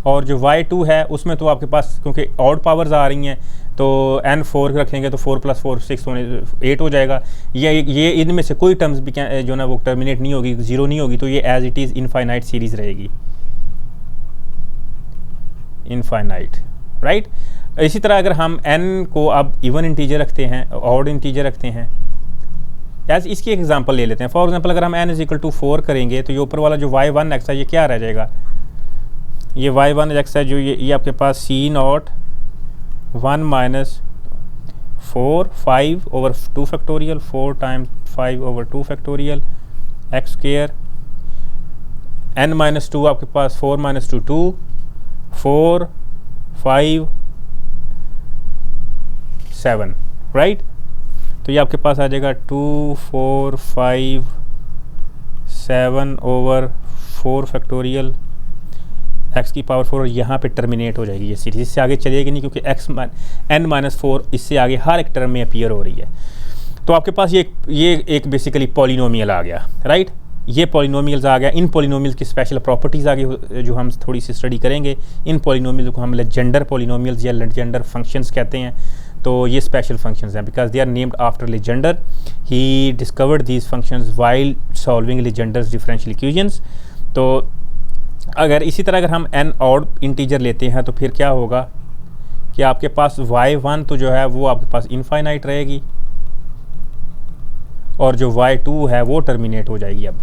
और जो y2 है उसमें तो आपके पास क्योंकि ऑड पावर्स आ रही हैं तो n4 रखेंगे तो 4 + 4 6 होने 8 हो जाएगा। ये इनमें से कोई टर्म्स भी जो ना वो टर्मिनेट नहीं होगी, 0 नहीं होगी, तो ये as it is infinite series रहेगी, इनफाइनाइट, राइट। इसी तरह अगर हम n को अब इवन इंटीजर रखते हैं, ऑड इंटीजर रखते हैं, एज इसकी एग्जांपल ले लेते हैं। फॉर एग्जांपल अगर हम n = 4 करेंगे तो ये ऊपर वाला जो y1x है ये क्या रह जाएगा, ये y1x है जो ये आपके पास C0 1 - 4 5 over 2 factorial 4 × 5 over 2 factorial x² n - 2 आपके पास 4 - 2 2 4 5 7, राइट। तो ये आपके पास आ जाएगा 2 4 5 7 over 4 factorial x की पावर 4 और यहाँ पे टर्मिनेट हो जाएगी ये सीरीज, इससे आगे चलेगी नहीं क्योंकि n-4 इससे आगे हर एक टर्म में अपीयर हो रही है। तो आपके पास ये एक बेसिकली पॉलिनोमियल आ गया, राइट। ये पॉलिनोमियल्स आ गया। इन पॉलिनोमियल्स की स्पेशल प्रॉपर्टीज़ आगे जो हम थोड़ी सी स्टडी करेंगे। इन पॉलिनोमियल्स को हम लेजेंडर पॉलिनोमियल्स या लेजेंडर फंक्शंस कहते हैं। तो ये स्पेशल फंक्शंस हैं because they are named after Legendre. He discovered these functions while solving Legendre's differential equations. तो अगर इसी तरह अगर हम n ऑड इंटीजर लेते हैं तो फिर क्या होगा कि आपके पास y1 तो जो है वो आपके पास इनफाइनाइट रहेगी और जो y2 है वो टर्मिनेट हो जाएगी अब,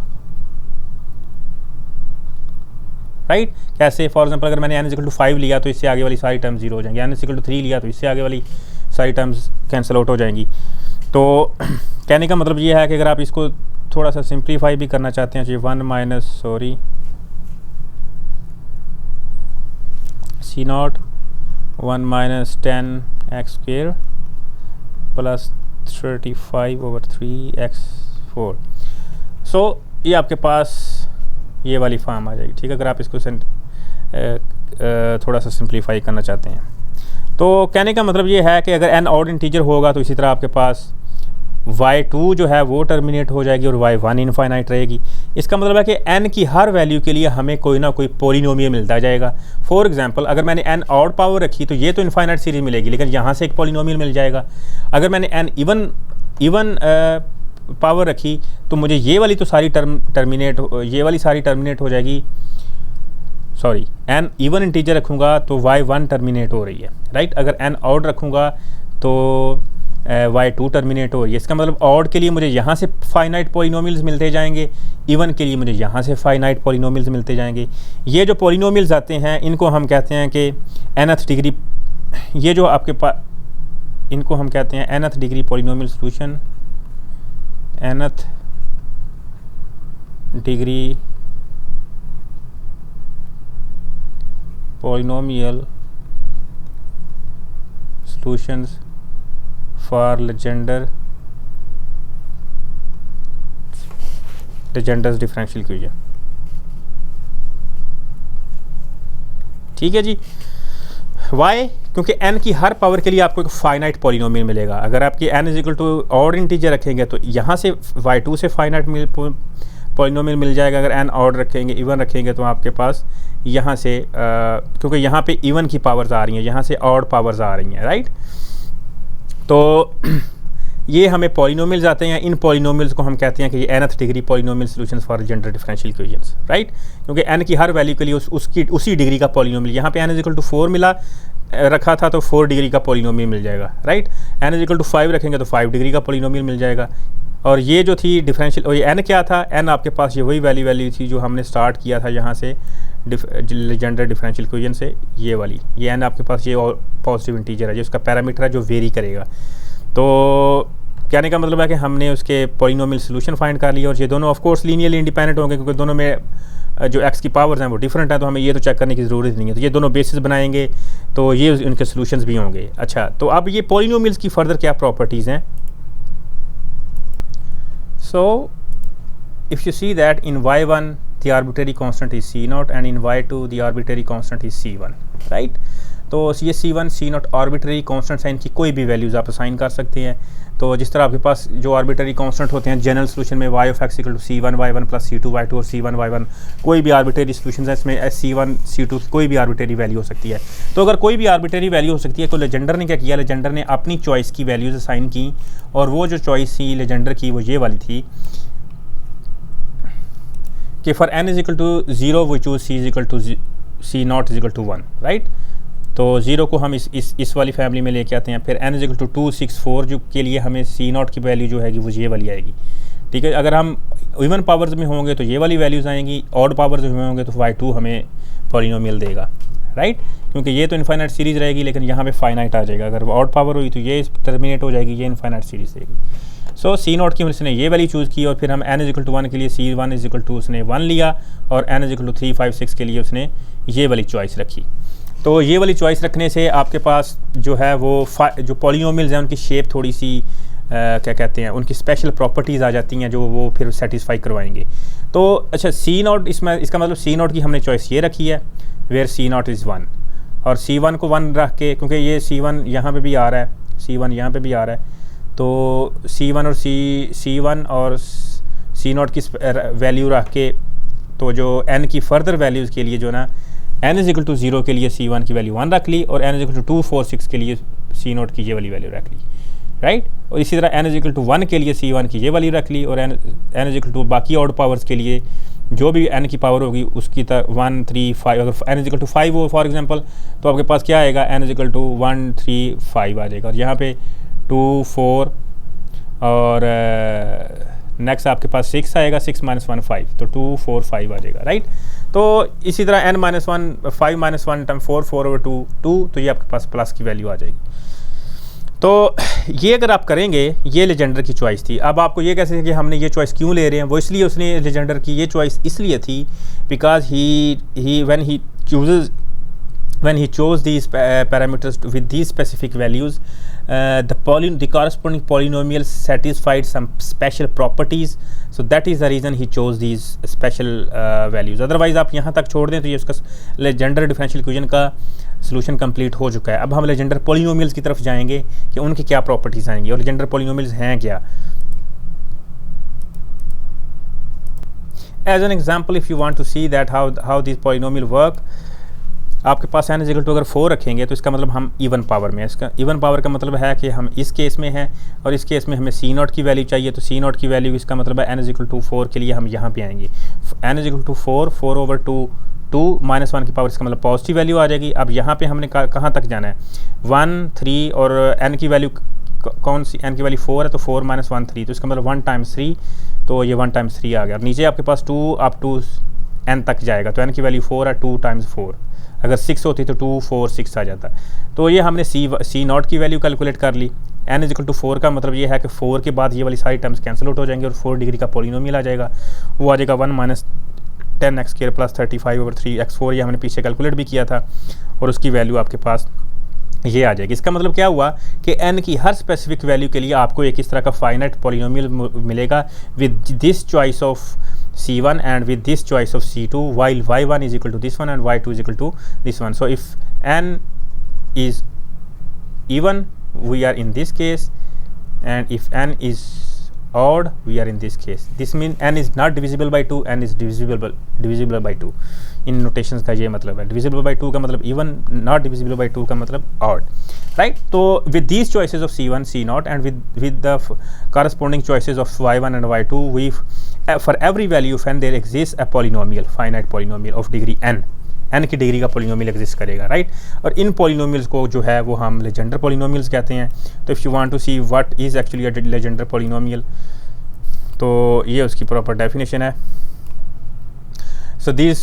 राइट। कैसे? फॉर एग्जांपल अगर मैंने n=5 लिया तो इससे आगे वाली सारी टर्म्स 0 हो जाएंगी, n=3 लिया तो इससे आगे वाली सारी टर्म्स कैंसिल आउट हो जाएंगी। तो कहने का मतलब ये है कि अगर आप इसको थोड़ा सा सिंप्लीफाई भी करना चाहते हैं, 1 minus C0 1 minus 10x² plus 35/3x4। सो ये आपके पास ये वाली फॉर्म आ जाएगी, ठीक है, अगर आप इसको थोड़ा सा सिंप्लीफाई करना चाहते हैं। तो कहने का मतलब ये है कि अगर n ऑड इंटीजर होगा तो इसी तरह आपके पास y2 जो है वो टर्मिनेट हो जाएगी और y1 इनफाइनाइट रहेगी। इसका मतलब है कि n की हर वैल्यू के लिए हमें कोई ना कोई पॉलिनोमियल मिलता जाएगा। फॉर एग्जांपल अगर मैंने n ऑड पावर रखी तो ये तो इनफाइनाइट सीरीज मिलेगी, लेकिन यहाँ से एक पॉलिनोमियल मिल जाएगा। अगर मैंने n इवन पावर रखी तो मुझे ये वाली तो सारी ये वाली सारी टर्मिनेट हो जाएगी। सॉरी, n इवन इंटीजर रखूँगा तो y1 टर्मिनेट हो रही है, राइट। अगर n ऑड रखूँगा तो y2 टर्मिनेट हो रही है। इसका मतलब ऑड के लिए मुझे यहाँ से फाइनाइट पॉलिनोमियल्स मिलते जाएंगे, इवन के लिए मुझे यहाँ से फाइनाइट पॉलिनोमियल्स मिलते जाएंगे। ये जो पॉलिनोमियल्स आते हैं इनको हम कहते हैं कि nth डिग्री, ये जो आपके पास इनको हम कहते हैं nth degree polynomial solution, nth degree polynomial solutions for Legendre's differential equation. ठीक है जी। वाई? क्योंकि n की हर पावर के लिए आपको एक फाइनाइट पॉलिनोमियल मिलेगा। अगर आपकी n ऑड इंटीजर रखेंगे तो यहाँ से y2 से फाइनाइट पॉलिनोमियल मिल जाएगा। अगर n ऑड रखेंगे, इवन रखेंगे तो आपके पास यहाँ से क्योंकि यहाँ पे इवन की पावर्स आ रही हैं, यहाँ से ऑड पावर्स आ रही हैं, राइट। तो ये हमें पॉलिनोमियल्स आते हैं। इन पॉलिनोमियल्स को हम कहते हैं कि ये nth degree polynomial solutions for Legender differential equations, right. क्योंकि n की हर वैल्यू के लिए उसी डिग्री का पॉलिनोमियल, यहाँ पे n=4 मिला रखा था तो 4 डिग्री का पॉलिनोमियल मिल जाएगा, राइट। n=5 रखेंगे तो 5 डिग्री का पॉलिनोमियल मिल जाएगा। और ये जो थी डिफरेंशियल, और ये n क्या था? n आपके पास ये वही वैल्यू थी जो हमने स्टार्ट किया था यहाँ से लेजेंडर डिफरेंशियल इक्वेशन से, ये वाली। ये n आपके पास ये और पॉजिटिव इंटीजर है जो उसका पैरामीटर है जो वेरी करेगा। तो कहने का मतलब है कि हमने उसके पॉलिनोमियल सॉल्यूशन फाइंड कर लिया और ये दोनों ऑफ कोर्स लीनियरली इंडिपेंडेंट होंगे क्योंकि दोनों में जो x की पावर्स हैं वो डिफरेंट है, तो हमें ये तो चेक करने की ज़रूरत नहीं है। तो ये दोनों बेसिस बनाएंगे तो ये उनके सॉल्यूशंस भी होंगे। अच्छा, तो अब ये पॉलिनोमियल्स की फर्दर क्या प्रॉपर्टीज़ हैं? सो if you see that in y1 the arbitrary constant is C0 and in y2 the arbitrary constant is C1, right। तो ये C1 C0 आर्बिट्ररी कॉन्स्टेंट्स हैं, इनकी कोई भी वैल्यूज़ आप असाइन कर सकते हैं। तो जिस तरह आपके पास जो आर्बिट्ररी कांस्टेंट होते हैं जनरल सोल्यूशन में y(x) = c1 y1 + c2 y2 और c1 y1, कोई भी आर्बिट्ररी सोल्यूशन है इसमें c1 c2 की कोई भी आर्बिट्ररी वैल्यू हो सकती है। तो अगर कोई भी आर्बिट्ररी वैल्यू हो सकती है तो लेजेंडर ने क्या किया, लेजेंडर ने अपनी चॉइस की वैल्यूज़ असाइन की और वो जो चॉइस थी लेजेंडर की वो ये वाली थी कि for n = 0 we choose c0 = 1, right. तो 0 को हम इस वाली फैमिली में लेके आते हैं। फिर n = 2 6 4 जो के लिए हमें c0 की वैल्यू जो हैगी वो ये वाली आएगी, ठीक है। अगर हम इवन पावर्स में होंगे तो ये वाली वैल्यूज़ आएंगी, ऑड पावर्स में होंगे तो y2 हमें पॉलिनोमियल देगा, राइट। क्योंकि ये तो इनफाइनाइट सीरीज़ रहेगी लेकिन यहाँ पे फाइनाइट आ जाएगा। अगर ऑड पावर हुई तो ये टर्मिनेट हो जाएगी, ये इनफाइनाइट सीरीज़ देगी। सो c0 की उसने ये वाली चूज़ की और फिर हम n = 1 के लिए c1 = उसने 1 लिया और n = 3 5 6 के लिए उसने ये वाली चॉइस रखी। तो ये वाली चॉइस रखने से आपके पास जो है वो जो पॉलिनोमियल्स हैं उनकी शेप थोड़ी सी क्या कहते हैं, उनकी स्पेशल प्रॉपर्टीज़ आ जाती हैं जो वो फिर सेटिस्फाई करवाएंगे। तो अच्छा c0 इसमें, इसका मतलब c0 की हमने चॉइस ये रखी है वेयर c0 = 1 और c1 को 1 रख के, क्योंकि ये c1 यहाँ पे भी आ रहा है, c1 यहाँ पे भी आ रहा है, तो c1 और c0 की वैल्यू रख के, तो जो n की फर्दर वैल्यूज़ के लिए जो ना n = 0 के लिए c1 की वैल्यू 1 रख ली और n = 2 4 6 के लिए c0 की ये वाली वैल्यू रख ली, राइट। और इसी तरह n = 1 के लिए c1 की ये वाली रख ली और n = बाकी ऑड पावर्स के लिए जो भी n की पावर होगी उसकी 1 3 5, अगर n इजिकल टू 5 हो फॉर एग्जांपल तो आपके पास क्या आएगा, n इजिकल टू 1 3 5 आ जाएगा। और यहाँ पे 2 4 और नेक्स्ट आपके पास 6 आएगा, 6 - 1 5, तो 2 4 5 आ जाएगा, राइट। तो इसी तरह n - 1 5 - 1 टाइम 4 4 over 2 2, तो ये आपके पास प्लस की वैल्यू आ जाएगी। तो ये अगर आप करेंगे, ये लेजेंडर की चॉइस थी। अब आपको ये कैसे कि हमने ये चॉइस क्यों ले रहे हैं, वो इसलिए उसने लेजेंडर की ये चॉइस इसलिए थी because he when he chose these parameters with these specific values, the corresponding polynomial satisfied some special properties, so that is the reason he chose these special values. otherwise आप यहाँ तक छोड़ दें तो ये उसका लेजेंडर डिफरेंशियल इक्वेशन का solution complete हो चुका है। अब हम लेजेंडर पॉलिनोमियल्स की तरफ जाएंगे कि उनकी क्या प्रॉपर्टीज आएंगी और लेजेंडर पॉलिनोमियल्स हैं क्या। As an example, if you want to see that how this polynomial work, आपके पास n इजिकल टू अगर 4 रखेंगे तो इसका मतलब हम इवन पावर में, इसका इवन पावर का मतलब है कि हम इस केस में हैं और इस केस में हमें C0 की वैल्यू चाहिए, तो C0 की वैल्यू इसका मतलब है n इजिकल टू 4 के लिए हम यहाँ पे आएंगे। n इजिकल टू 4 4 over 2 2 - 1 की पावर, इसका मतलब पॉजिटिव वैल्यू आ जाएगी। अब यहाँ पे हमने कहाँ तक जाना है, 1 3 और n की वैल्यू कौन सी, n की वैल्यू 4 है तो 4 - 1 3, तो इसका मतलब 1 टाइम्स 3, तो ये 1 टाइम्स 3 आ गया। नीचे आपके पास 2 अप टू n तक जाएगा, तो n की वैल्यू 4 है, 2 टाइम्स 4, अगर 6 होती तो 2 4 6 आ जाता। तो ये हमने C0 की वैल्यू कैलकुलेट कर ली। n इजिकल टू 4 का मतलब ये है कि 4 के बाद ये वाली सारी टर्म्स कैंसिल आउट हो जाएंगे और 4 डिग्री का पॉलिनोमियल आ जाएगा, वो आ जाएगा 1 - 10x² + 35 over 3x4, ये हमने पीछे कैलकुलेट भी किया था और उसकी वैल्यू आपके पास ये आ जाएगी। इसका मतलब क्या हुआ कि n की हर स्पेसिफिक वैल्यू के लिए आपको एक इस तरह का फाइनाइट पॉलिनोमियल मिलेगा with this choice of C1 and with this choice of C2, while y1 is equal to this one and y2 is equal to this one. So if n is even, we are in this case, and if n is odd, we are in this case. This means n is not divisible by 2, n is divisible by 2. In notations का ये मतलब है, divisible by 2 का मतलब even, not divisible by 2 का मतलब odd, right? तो with these choices of C1 C0 and with the corresponding choices of y1 and y2, we for every value of n there exists a polynomial, finite polynomial of degree n की degree का polynomial exist करेगा, right. और इन polynomials को जो है वो हम Legender polynomials कहते हैं। तो if you want to see what is actually a Legendre polynomial, तो ये उसकी प्रॉपर डेफिनेशन है। So these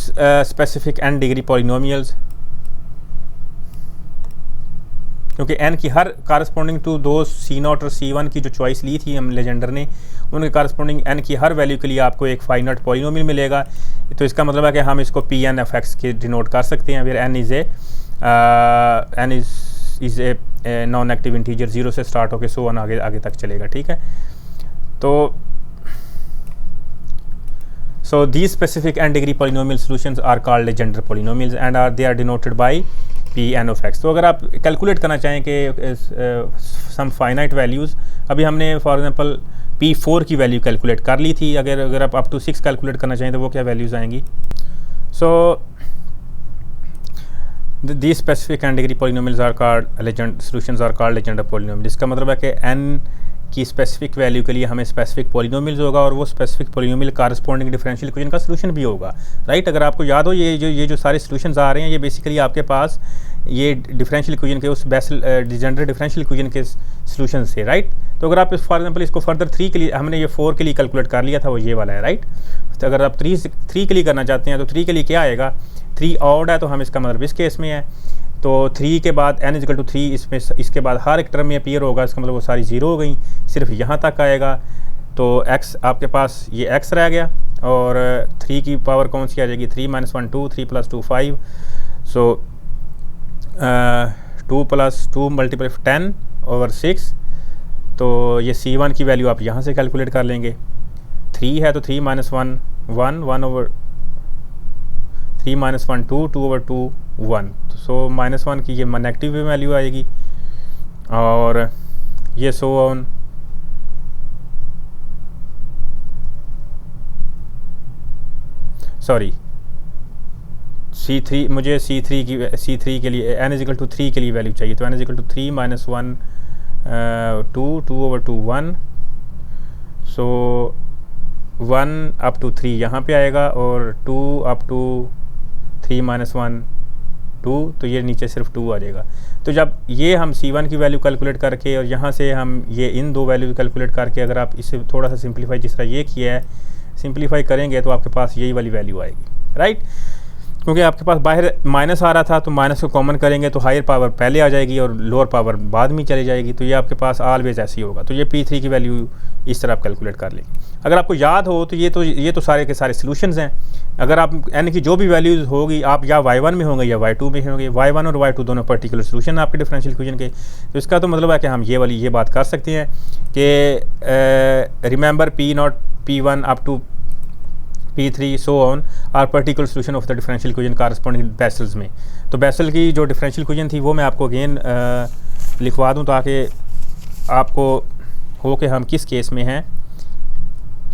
specific n degree polynomials, क्योंकि n की हर कारस्पॉन्डिंग टू दो C0 और C1 की जो चॉइस ली थी हम लेजेंडर ने, उनके कारस्पॉन्डिंग n की हर वैल्यू के लिए आपको एक फाइनाइट पॉलिनोमियल मिलेगा। तो इसका मतलब है कि हम इसको Pn of x के डिनोट कर सकते हैं, where n is a non negative integer, 0 से स्टार्ट होकर सो ऑन आगे तक चलेगा, ठीक है। तो so these specific n degree polynomial solutions are called legendre polynomials and they are denoted by Pn of x। तो अगर आप कैलकुलेट करना चाहें कि सम फाइनाइट वैल्यूज़, अभी हमने फॉर एग्जांपल P4 की वैल्यू कैलकुलेट कर ली थी, अगर आप अप टू 6 कैलकुलेट करना चाहें तो वो क्या वैल्यूज़ आएंगी। सो these specific n degree polynomials are called solutions are called legendre polynomial। इसका मतलब है कि n की स्पेसिफिक वैल्यू के लिए हमें स्पेसिफिक पॉलिनोमियल्स होगा और वो स्पेसिफिक पॉलिनोमियल कारस्पॉन्डिंग डिफरेंशियल इक्वेशन का सोल्यूशन भी होगा, राइट। अगर आपको याद हो ये जो सारे सोल्यूशंस आ रहे हैं, ये बेसिकली आपके पास ये डिफरेंशियल इक्वेशन के उस लेजेंडर डिफरेंशियल इक्वेशन के सोल्यूशन से, राइट। तो अगर आप फॉर एग्जांपल इसको फर्दर 3 के लिए, हमने ये 4 के लिए कैलकुलेट कर लिया था, वो ये वाला है, राइट। तो अगर आप 3 के लिए करना चाहते हैं तो 3 के लिए क्या आएगा, 3 ऑड है तो हम इसका मतलब इस केस में है, तो 3 के बाद n इजिकल टू 3, इसमें इसके बाद हर एक टर्म में अपीयर होगा, इसका मतलब वो सारी 0 हो गई, सिर्फ यहाँ तक आएगा। तो x आपके पास ये x रह गया और 3 की पावर कौन सी आ जाएगी, 3 - 1 2, 3 + 2 5, सो 2 + 2 × 10 over 6। तो ये C1 की वैल्यू आप यहाँ से कैलकुलेट कर लेंगे, 3 है तो 3 - 1 1 1 over 3 - 1 2 2 over 2 1, सो -1 की ये नेगेटिव वैल्यू आएगी और ये सो ऑन। सॉरी C3, मुझे C3 के लिए n इजिकल टू 3 के लिए वैल्यू चाहिए, तो n is equal to 3 - 1 2 2 over 2 1, so 1 up to 3 यहाँ पे आएगा और 2 अप टू 3 - 1 2, तो ये नीचे सिर्फ 2 आ जाएगा। तो जब ये हम C1 की वैल्यू कैलकुलेट करके और यहाँ से हम ये इन दो वैल्यू कैलकुलेट करके अगर आप इसे थोड़ा सा सिंप्लीफाई जिस तरह ये किया है सिंप्लीफाई करेंगे तो आपके पास यही वाली वैल्यू आएगी, राइट। क्योंकि आपके पास बाहर माइनस आ रहा था तो माइनस को कॉमन करेंगे तो हायर पावर पहले आ जाएगी और लोअर पावर बाद में चली जाएगी, तो ये आपके पास ऑलवेज ऐसे ही होगा। तो ये P3 की वैल्यू इस तरह आप कैलकुलेट कर लेंगे। अगर आपको याद हो तो ये तो सारे के सारे सॉल्यूशंस हैं। अगर आप n की जो भी वैल्यूज़ होगी आप या y1 में होंगे या y2 में होंगे, y1 और y2 दोनों पर्टिकुलर सॉल्यूशन आपके डिफरेंशियल इक्वेशन के। तो इसका तो मतलब है कि हम ये बात कर सकते हैं कि remember P0 P1 up to P3 so on are particular solution of the differential equation corresponding Bessel's में। तो बेसल की जो डिफरेंशियल इक्वेशन थी वो मैं आपको अगेन लिखवा दूं ताकि आपको हो कि हम किस केस में हैं।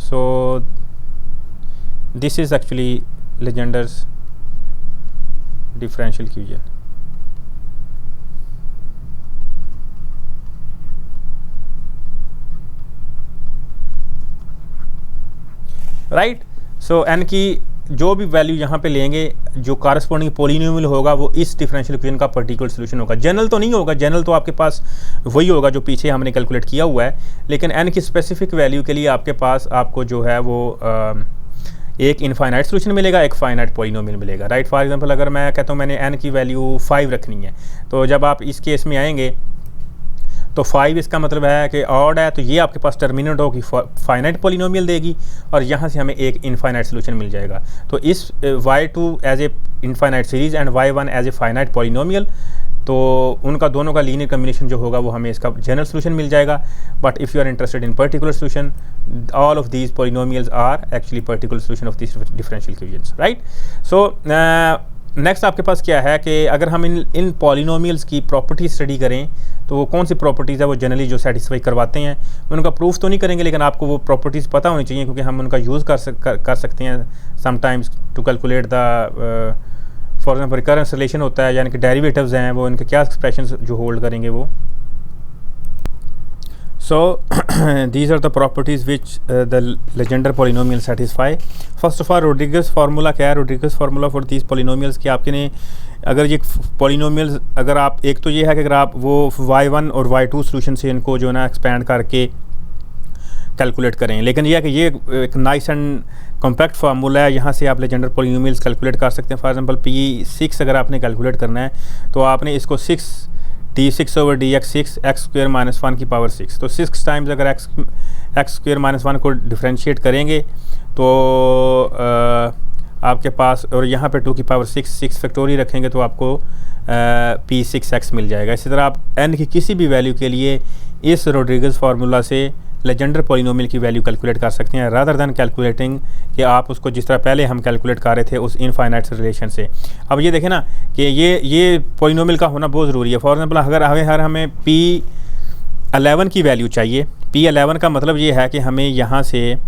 So this is actually Legendre's differential equation. Right. So n की जो भी वैल्यू यहाँ पे लेंगे जो कॉरस्पॉन्डिंग पॉलिनोमियल होगा वो इस डिफरेंशियल इक्वेशन का पर्टिकुलर सोल्यूशन होगा। जनरल तो नहीं होगा, जनरल तो आपके पास वही होगा जो पीछे हमने कैलकुलेट किया हुआ है, लेकिन n की स्पेसिफिक वैल्यू के लिए आपके पास आपको जो है वो एक इनफाइनाइट सोल्यूशन मिलेगा, एक फाइनाइट पॉलिनोमियल मिलेगा, राइट। फॉर एग्जांपल अगर मैं कहता हूँ मैंने n की वैल्यू 5 रखनी है, तो जब आप इस केस में आएंगे तो 5 इसका मतलब है कि ऑड है, तो ये आपके पास टर्मिनेट होगी फाइनाइट पॉलिनोमियल देगी और यहाँ से हमें एक इनफाइनाइट सोल्यूशन मिल जाएगा। तो इस y2 as a infinite series and y1 as a finite polynomial, तो उनका दोनों का लीनियर कम्बिनेशन जो होगा वो हमें इसका जनरल सोल्यूशन मिल जाएगा। But if you are interested in particular solution, all of these polynomials are actually particular solution of this differential equations, right. So next आपके पास क्या है कि अगर हम इन पॉलिनोमियल्स की प्रॉपर्टीज स्टडी करें तो वो कौन सी प्रॉपर्टीज़ है वो जनरली जो सेटिस्फाई करवाते हैं। उनका प्रूफ तो नहीं करेंगे लेकिन आपको वो प्रॉपर्टीज़ पता होनी चाहिए, क्योंकि हम उनका यूज़ कर सकते हैं sometimes to calculate the for example recurrence relation होता है, यानी कि डेरिवेटिव्स हैं वो इनके क्या एक्सप्रेशंस जो होल्ड करेंगे वो। So these are the properties which the Legendre polynomial satisfy. First of all, Rodriguez formula क्या है? Rodriguez formula for these polynomials कि आपके ने अगर ये polynomials अगर आप एक तो ये है कि अगर आप वो y1 और y2 सोल्यूशन से इनको जो है ना एक्सपैंड करके कैलकुलेट करें, लेकिन यह है कि ये एक नाइस एंड कॉम्पैक्ट फार्मूला है, यहाँ से आप लेजेंडर पॉलिनोमियल्स कैलकुलेट कर सकते हैं। फॉर एग्जांपल P6 अगर आपने कैलकुलेट करना है तो आपने इसको 6 d6/dx 6 x² - 1 की पावर 6, तो 6 टाइम्स अगर x² - 1 को डिफ्रेंशिएट करेंगे तो आपके पास, और यहाँ पे 2 की पावर 6 फैक्टोरियल रखेंगे तो आपको P6x मिल जाएगा। इसी तरह आप n की किसी भी वैल्यू के लिए इस रोड्रिगेज फार्मूला से लेजेंडर पॉलिनोमियल की वैल्यू कैलकुलेट कर सकते हैं, रादर दैन कैलकुलेटिंग कि आप उसको जिस तरह पहले हम कैलकुलेट कर रहे थे उस इनफाइनाइट रिलेशन से। अब ये देखें ना कि ये पॉलिनोमियल का होना बहुत ज़रूरी है। फॉर एग्जांपल अगर हमें P11 की वैल्यू चाहिए, P11 का मतलब ये है कि हमें यहाँ से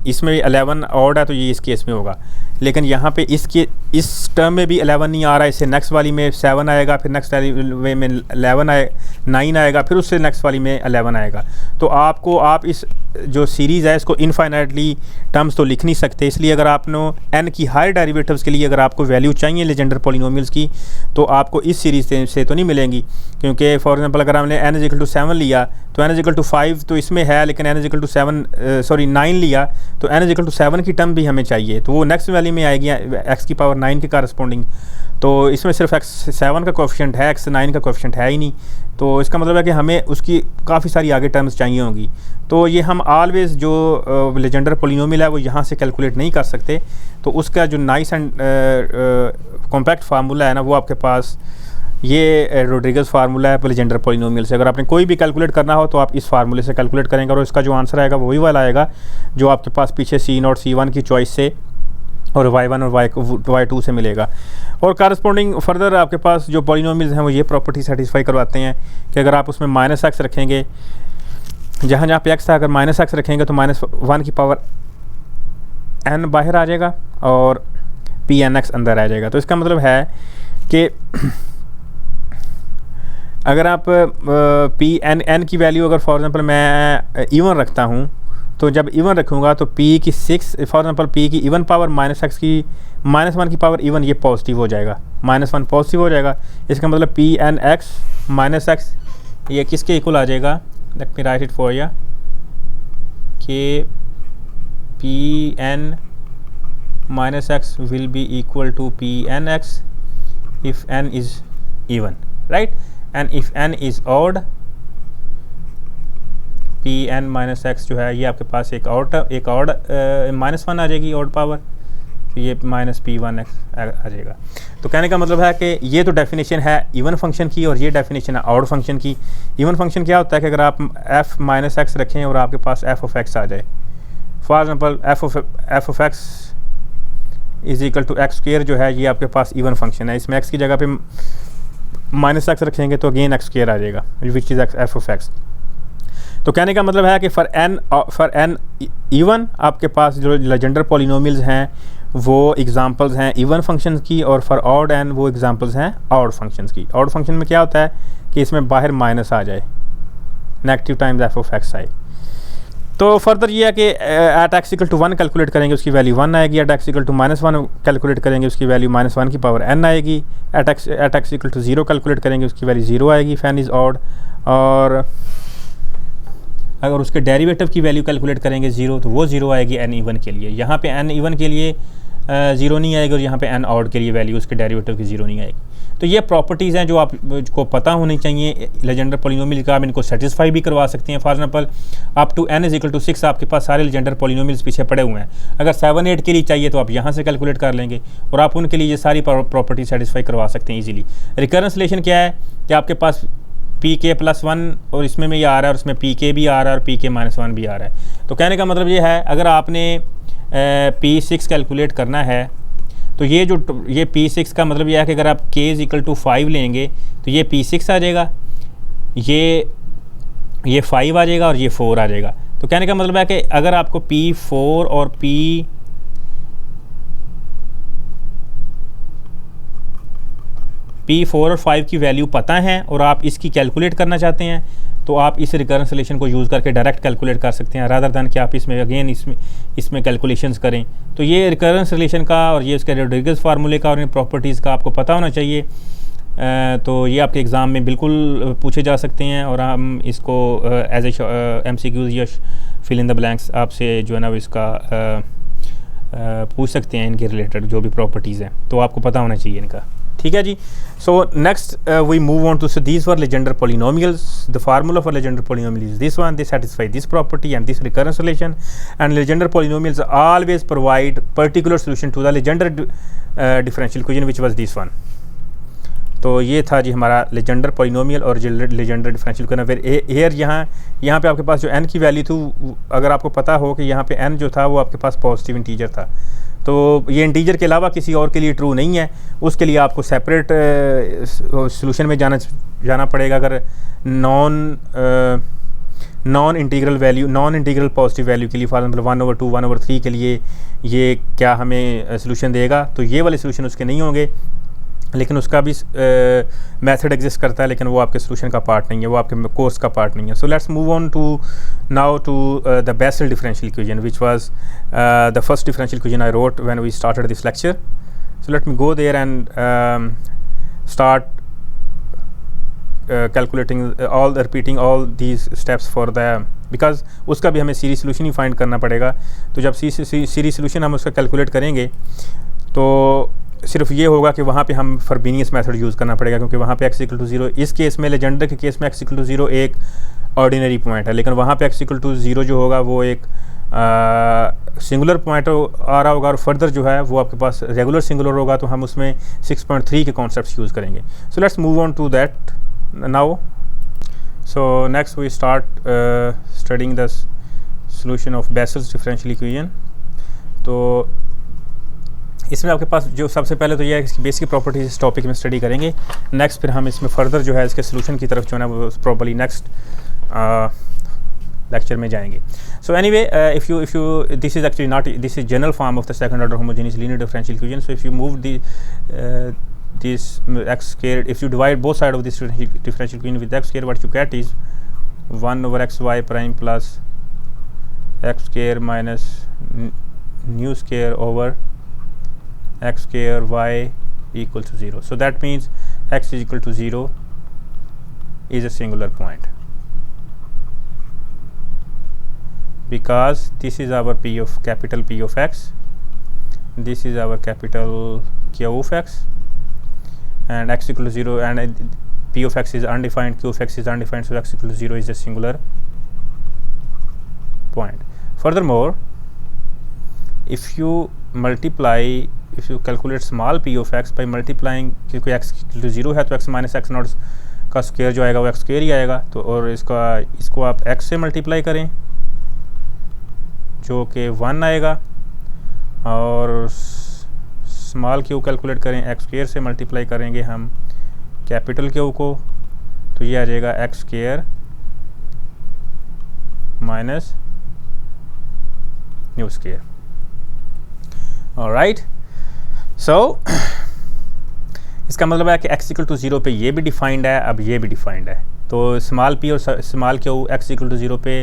इसमें 11 ऑड है तो ये इस केस में होगा, लेकिन यहाँ पे इस टर्म में भी 11 नहीं आ रहा है, इससे नेक्स्ट वाली में 7 आएगा, फिर नेक्स्ट वाली में 9 आएगा, फिर उससे नेक्स्ट वाली में 11 आएगा। तो आप इस जो सीरीज़ है इसको इनफाइनाइटली टर्म्स तो लिख नहीं सकते, इसलिए अगर आपने n की हायर डेरिवेटिव्स के लिए अगर आपको वैल्यू चाहिए लेजेंडर पॉलिनोमियल्स की तो आपको इस सीरीज़ से तो नहीं मिलेंगी, क्योंकि फॉर एग्जांपल अगर हमने n = 7 लिया तो n = 5 तो इसमें है, लेकिन n = 9 लिया तो n = 7 की टर्म भी हमें चाहिए, तो वो नेक्स्ट वैल्यू में आएगी x⁻9 के कॉरस्पॉन्डिंग। तो इसमें सिर्फ x7 का कोएफिशिएंट है, x9 का कोएफिशिएंट है ही नहीं, तो इसका मतलब है कि हमें उसकी काफ़ी सारी आगे टर्म्स चाहिए होंगी। तो ये हम ऑलवेज़ जो लेजेंडर पॉलिनोमियल है वो यहाँ से कैलकुलेट नहीं कर सकते, तो उसका जो नाइस एंड कॉम्पैक्ट फार्मूला है ना वो आपके पास ये रोड्रिगेज फार्मूला है लेजेंडर पॉलिनोमियल से। अगर आपने कोई भी कैलकुलेट करना हो तो आप इस फार्मूले से कैलकुलेट करेंगे और इसका जो आंसर आएगा वही वाला आएगा जो आपके पास पीछे C0 C1 की चॉइस से और y1 और y2 से मिलेगा। और कॉरस्पॉन्डिंग फर्दर आपके पास जो पॉलिनोमियल्स हैं वो ये प्रॉपर्टी सेटिस्फाई करवाते हैं कि अगर आप उसमें -x रखेंगे, जहाँ जहाँ पे x था, अगर -x रखेंगे तो -1 की पावर n बाहर आ जाएगा और Pnx अंदर आ जाएगा। तो इसका मतलब है कि अगर आप n की वैल्यू अगर फॉर एग्जांपल मैं इवन रखता हूँ तो जब इवन रखूँगा तो p की 6 फॉर एग्जाम्पल p की इवन पावर -x की -1 की पावर इवन, ये पॉजिटिव हो जाएगा, -1 पॉजिटिव हो जाएगा। इसका मतलब Pn(x) - x ये किसके इक्वल आ जाएगा? Let me right it for या कि Pn - x will be equal to Pn(x) if n is even, right? And if n is odd, Pn - x जो है ये आपके पास एक और -1 आ जाएगी ऑड पावर, तो ये -P1x आ जाएगा। तो कहने का मतलब है कि ये तो डेफिनेशन है इवन फंक्शन की और ये डेफिनेशन है ऑड फंक्शन की। इवन फंक्शन क्या होता है कि अगर आप f - x रखें और आपके पास f(x) आ जाए, for example f(x) is equal to x² जो है ये आपके पास इवन फंक्शन है। इसमें x की जगह पे -x रखेंगे तो अगेन x² आ जाएगा विच इज़ f(x). तो कहने का मतलब है कि फॉर n इवन आपके पास जो लेजेंडर पॉलिनोमियल्स हैं वो एग्जांपल्स हैं इवन फंक्शंस की, और फॉर ऑड n वो एग्जांपल्स हैं ऑड फंक्शंस की। ऑड फंक्शन में क्या होता है कि इसमें बाहर माइनस आ जाए, नेगेटिव टाइम्स f(x) आए। तो फर्दर ये है कि एट x = 1 कैलकुलेट करेंगे उसकी वैल्यू 1 आएगी, एट x = -1 कैलकुलेट करेंगे उसकी वैल्यू -1 की पावर n आएगी, एट x = 0 कैलकुलेट करेंगे उसकी वैल्यू 0 आएगी, फैन इज़ ऑड। और अगर उसके डेरिवेटिव की वैल्यू कैलकुलेट करेंगे 0 तो वो 0 आएगी n इवन के लिए। यहाँ पे n इवन के लिए 0 नहीं आएगी और यहाँ पे n ऑड के लिए वैल्यू उसके डेरिवेटिव की 0 नहीं आएगी। तो ये प्रॉपर्टीज़ हैं जो आपको पता होनी चाहिए लेजेंडर पॉलिनोमियल का। आप इनको सेटिस्फाई भी करवा सकते हैं। For example up to n = 6 आपके पास सारे लेजेंडर पॉलिनोमियल्स पीछे पड़े हुए हैं। अगर 7, 8 के लिए चाहिए तो आप यहाँ से कैलकुलेट कर लेंगे और आप उनके लिए ये सारी प्रॉपर्टी सेटिस्फाई करवा सकते हैं ईजिली। रिकरेंस रिलेशन क्या है कि आपके पास pk+1 और इसमें ये आ रहा है और इसमें pk भी आ रहा है और pk-1 भी आ रहा है। तो कहने का मतलब ये है अगर आपने p6 कैलकुलेट करना है तो ये p6 का मतलब ये है कि अगर आप k = 5 लेंगे तो ये p6 आ जाएगा, ये 5 आ जाएगा और ये 4 आ जाएगा। तो कहने का मतलब है कि अगर आपको p4 और P4 और 5 की वैल्यू पता है और आप इसकी कैलकुलेट करना चाहते हैं तो आप इस रिकरेंस रिलेशन को यूज़ करके डायरेक्ट कैलकुलेट कर सकते हैं रादर दैन कि आप इसमें कैलकुलेशंस करें। तो ये रिकरेंस रिलेशन का और ये उसके रोड्रिगेज फार्मूले का और इन प्रॉपर्टीज़ का आपको पता होना चाहिए। तो ये आपके एग्ज़ाम में बिल्कुल पूछे जा सकते हैं और हम इसको एज ए MCQs या फिल इन द ब्लैंक्स आपसे जो है ना इसका पूछ सकते हैं इनके रिलेटेड जो भी प्रॉपर्टीज़ हैं, तो आपको पता होना चाहिए इनका। ठीक है जी। So next we move on to these were Legendre polynomials. The formula for Legendre polynomial is this one, they satisfy this property and this recurrence relation, and Legendre polynomials always provide particular solution to the Legendre differential equation which was this one. तो ये था जी हमारा Legendre polynomial और Legendre differential equation. फिर एयर यहाँ पे आपके पास जो n की वैल्यू थी, अगर आपको पता हो कि यहाँ पे n जो था वो आपके पास पॉजिटिव इंटीजर था, तो ये इंटीजर के अलावा किसी और के लिए ट्रू नहीं है, उसके लिए आपको सेपरेट सॉल्यूशन में जाना पड़ेगा। अगर नॉन इंटीग्रल पॉजिटिव वैल्यू के लिए फॉर एग्जाम्पल 1/2 1/3 के लिए ये क्या हमें सॉल्यूशन देगा, तो ये वाले सॉल्यूशन उसके नहीं होंगे, लेकिन उसका भी मेथड एग्जिस्ट करता है, लेकिन वो आपके सॉल्यूशन का पार्ट नहीं है, वो आपके कोर्स का पार्ट नहीं है। So let's move on to now to the Bessel differential equation which was the first differential equation I wrote when we started this lecture. So let me go there and start calculating repeating all these steps for the, because उसका भी हमें series solution ही find करना पड़ेगा। तो जब series solution हम उसका calculate करेंगे तो सिर्फ ये होगा कि वहाँ पे हम फॉरबीनियस मेथड यूज़ करना पड़ेगा, क्योंकि वहाँ पे x = 0, इस केस में लेजेंडर के केस में x = 0 एक ऑर्डिनरी पॉइंट है, लेकिन वहाँ पे x = 0 जो होगा वो एक सिंगुलर पॉइंट आ रहा होगा और फर्दर जो है वो आपके पास रेगुलर सिंगुलर होगा, तो हम उसमें 6.3 के कॉन्सेप्ट्स यूज़ करेंगे। So let's move on to that now. So next we start studying the solution of Bessel's differential equation. तो इसमें आपके पास जो सबसे पहले तो यह है इसकी बेसिक प्रॉपर्टीज इस टॉपिक में स्टडी करेंगे। नेक्स्ट फिर हम इसमें फर्दर जो है इसके सोल्यूशन की तरफ जो है ना वो प्रॉपर्ली नेक्स्ट लेक्चर में जाएंगे। So anyway if you this is actually not, this is general form of the second order homogeneous linear differential equation. So if you move this x squared, if you divide both sides of this differential equation with x squared, what you get is 1/xy prime plus x square minus nu square over x square y equal to 0. So that means x is equal to 0 is a singular point because this is our capital P of x, this is our capital Q of x, and x equal to 0, and P of x is undefined, Q of x is undefined, so x equal to 0 is a singular point. Furthermore, if you calculate small p of x by multiplying, क्योंकि x equal to 0 है तो x minus x not का square जो आएगा वो x square ही आएगा, तो और इसको आप x से मल्टीप्लाई करें जो कि 1 आएगा, और स्मॉल क्यू कैलकुलेट करें x स्क्वायर से मल्टीप्लाई करेंगे हम कैपिटल क्यू को, तो ये आ जाएगा x square minus nu square. Alright, so इसका मतलब है कि x इक्वल टू 0 पे ये भी डिफाइंड है, अब ये भी डिफाइंड है, तो स्मॉल p और small q x equal to 0 पे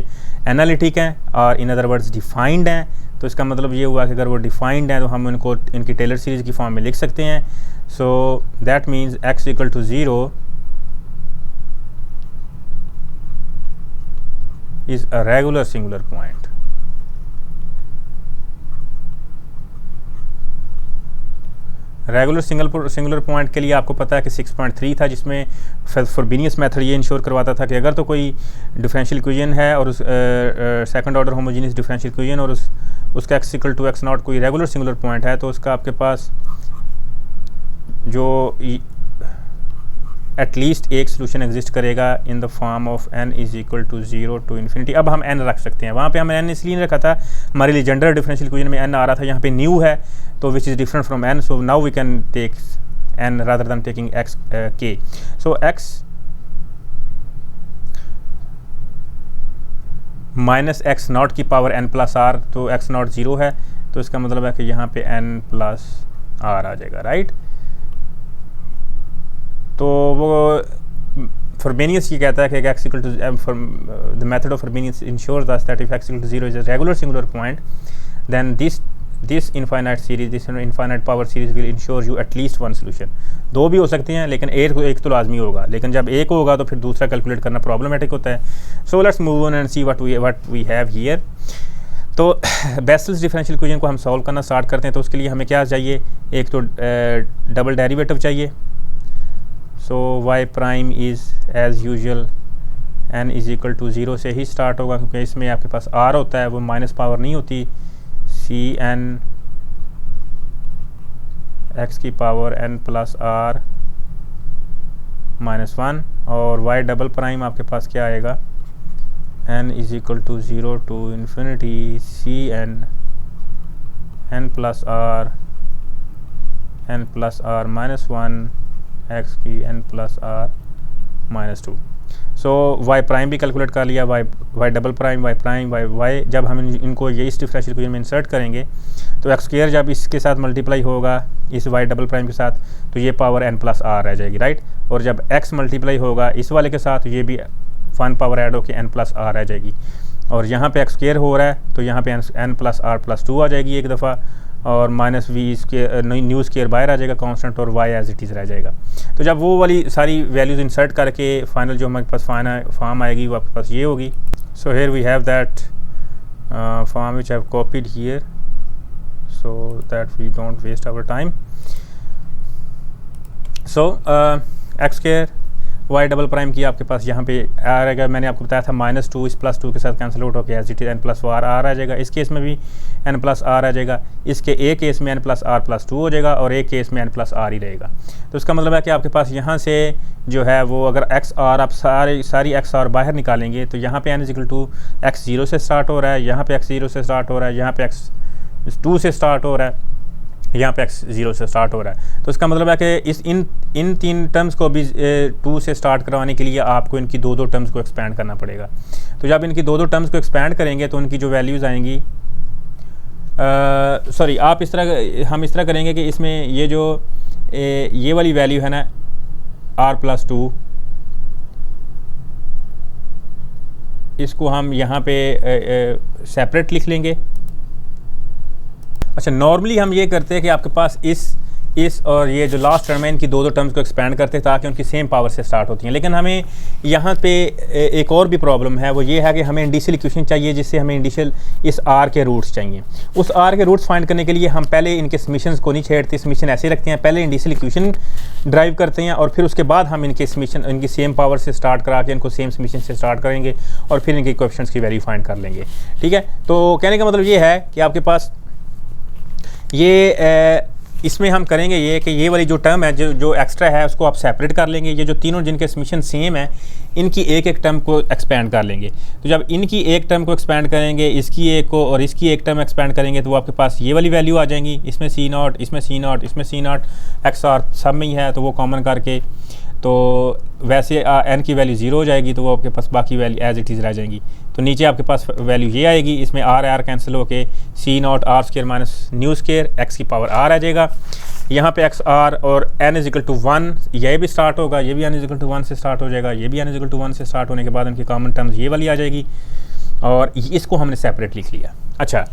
एनालिटिक हैं और इन अदर वर्ड्स डिफाइंड हैं. तो इसका मतलब ये हुआ कि अगर वो डिफाइंड हैं तो हम उनको इनकी टेलर सीरीज़ की फॉर्म में लिख सकते हैं. So that means x equal to 0 is a regular singular point. Regular singular point के लिए आपको पता है कि 6.3 था, जिसमें फ्रोबेनियस मेथड ये इंश्योर करवाता था कि अगर तो कोई डिफरेंशियल इक्वेशन है और उस second order homogeneous differential equation और उसका x equal to x not कोई रेगुलर सिंगुलर पॉइंट है, तो उसका आपके पास जो एटलीस्ट एक सोल्यूशन एग्जिस्ट करेगा in the form of n is equal to 0 to infinity. अब हम n रख सकते हैं, वहाँ पे हमने n इसलिए नहीं रखा था, हमारे लिए जनरल डिफरेंशियल इक्वेशन में n आ रहा था, यहाँ पे न्यू है तो which is different from n, so now we can take n rather than taking x k. So x minus x not की पावर n प्लस r, तो x नॉट 0 है, तो इसका मतलब है कि यहाँ पे n प्लस r आ जाएगा, राइट. तो वो फ्रोबेनियस ये कहता है कि x equal to the method of Frobenius ensures us that if x equal to 0 is a regular singular point, then this infinite series, this infinite power series will ensure you at least one solution. दो भी हो सकते हैं लेकिन एक तो लाजमी होगा, लेकिन जब एक होगा तो फिर दूसरा कैलकुलेट करना प्रॉब्लमेटिक होता है. So let's move on and see what we have here. तो बेसल्स डिफरेंशियल इक्वेशन को हम सॉल्व करना स्टार्ट करते हैं, तो उसके लिए हमें क्या चाहिए, एक तो डबल डेरिवेटिव चाहिए. So y prime is as usual n is equal to 0 से ही स्टार्ट होगा, क्योंकि इसमें आपके पास r होता है, वो माइनस पावर नहीं होती, सी n x की power n plus r minus 1, और y डबल प्राइम आपके पास क्या आएगा, n is equal to 0 to infinity C n plus r minus 1 x की n plus r minus 2. So y prime भी कैलकुलेट कर लिया, y double prime, y prime, y जब हम इनको ये इस डिफरेंशियल इक्वेशन में इंसर्ट करेंगे तो x स्क्वायर जब इसके साथ मल्टीप्लाई होगा इस y डबल प्राइम के साथ तो ये पावर n प्लस r रह जाएगी, राइट. और जब x मल्टीप्लाई होगा इस वाले के साथ तो ये भी 1 पावर ऐड होकर n प्लस r रह जाएगी, और यहाँ पे x स्क्वायर हो रहा है तो यहाँ पे n प्लस r प्लस 2 आ जाएगी एक दफ़ा, और minus v square nu square बाहर आ जाएगा कांस्टेंट, और y एज इट इज़ रह जाएगा. तो जब वो वाली सारी वैल्यूज़ इंसर्ट करके फाइनल जो हमारे पास फॉर्म आएगी वो आपके पास ये होगी. So here we have that form which have copied here so that we don't waste our time. So x square y double prime की आपके पास यहाँ पे आ रहेगा, मैंने आपको बताया था माइनस 2 इस प्लस 2 के साथ कैंसिल आउट होकर as it is n plus r आ जाएगा. इस केस में भी n प्लस r आ जाएगा, इसके एक केस में n प्लस r प्लस 2 हो जाएगा और एक केस में n प्लस r ही रहेगा. तो इसका मतलब है कि आपके पास यहाँ से जो है वो अगर x r आप सारी x r बाहर निकालेंगे तो यहाँ पे n is equal to x 0 से स्टार्ट हो रहा है, यहाँ पे x 0 से स्टार्ट हो रहा है, यहाँ पे x 2 से स्टार्ट हो रहा है, यहाँ पे x 0 से स्टार्ट हो रहा है. तो इसका मतलब है कि इन तीन टर्म्स को भी 2 से स्टार्ट करवाने के लिए आपको इनकी दो टर्म्स को एक्सपैंड करना पड़ेगा. तो जब इनकी दो टर्म्स को एक्सपैंड करेंगे तो उनकी जो वैल्यूज़ आएंगी, सॉरी आप हम इस तरह करेंगे कि इसमें ये जो ये वाली वैल्यू है ना r प्लस 2, इसको हम यहाँ पे सेपरेट लिख लेंगे। अच्छा, नॉर्मली हम ये करते हैं कि आपके पास इस और ये जो लास्ट टर्म है इनकी दो टर्म्स को एक्सपेंड करते हैं ताकि उनकी सेम पावर से स्टार्ट होती हैं। लेकिन हमें यहाँ पे एक और भी प्रॉब्लम है, वो ये है कि हमें इंडिशियल इक्वेशन चाहिए जिससे हमें इंडिशियल इस आर के रूट्स चाहिए। उस आर के रूट्स फाइंड करने के लिए हम पहले इनके समीशंस को नहीं छेड़ते, समीशन ऐसे रखते हैं, पहले इंडिशियल इक्वेशन ड्राइव करते हैं और फिर उसके बाद हम इनके समीशन इनकी सेम पावर से स्टार्ट करा के इनको सेम समीशन से स्टार्ट करेंगे और फिर इनके कोएफिशिएंट्स की वैल्यू फाइंड कर लेंगे। ठीक है, तो कहने का मतलब ये है कि आपके पास ये इसमें हम करेंगे ये कि ये वाली जो टर्म है जो एक्स्ट्रा है उसको आप सेपरेट कर लेंगे। ये जो तीनों जिनके समीशन सेम है इनकी एक टर्म को एक्सपेंड कर लेंगे। तो जब इनकी एक टर्म को एक्सपेंड करेंगे, इसकी एक को और इसकी एक टर्म एक्सपेंड करेंगे तो वो आपके पास ये वाली वैल्यू आ जाएंगी। इसमें C0, इसमें C0, इसमें C0 XR सब में ही है, तो वो कॉमन करके तो वैसे n की वैल्यू 0 हो जाएगी, तो वो आपके पास बाकी वैल्यू एज इट इज़ रह जाएंगी। तो नीचे आपके पास वैल्यू ये आएगी, इसमें R कैंसिल होके C0 R² minus nu square x की पावर r आ जाएगा। यहाँ पे XR और n = 1 ये भी स्टार्ट होगा, ये भी n = 1 से स्टार्ट हो जाएगा, ये भी n = 1 से स्टार्ट होने के बाद उनकी कॉमन टर्म्स ये वाली आ जाएगी और इसको हमने सेपरेट लिख लिया। अच्छा,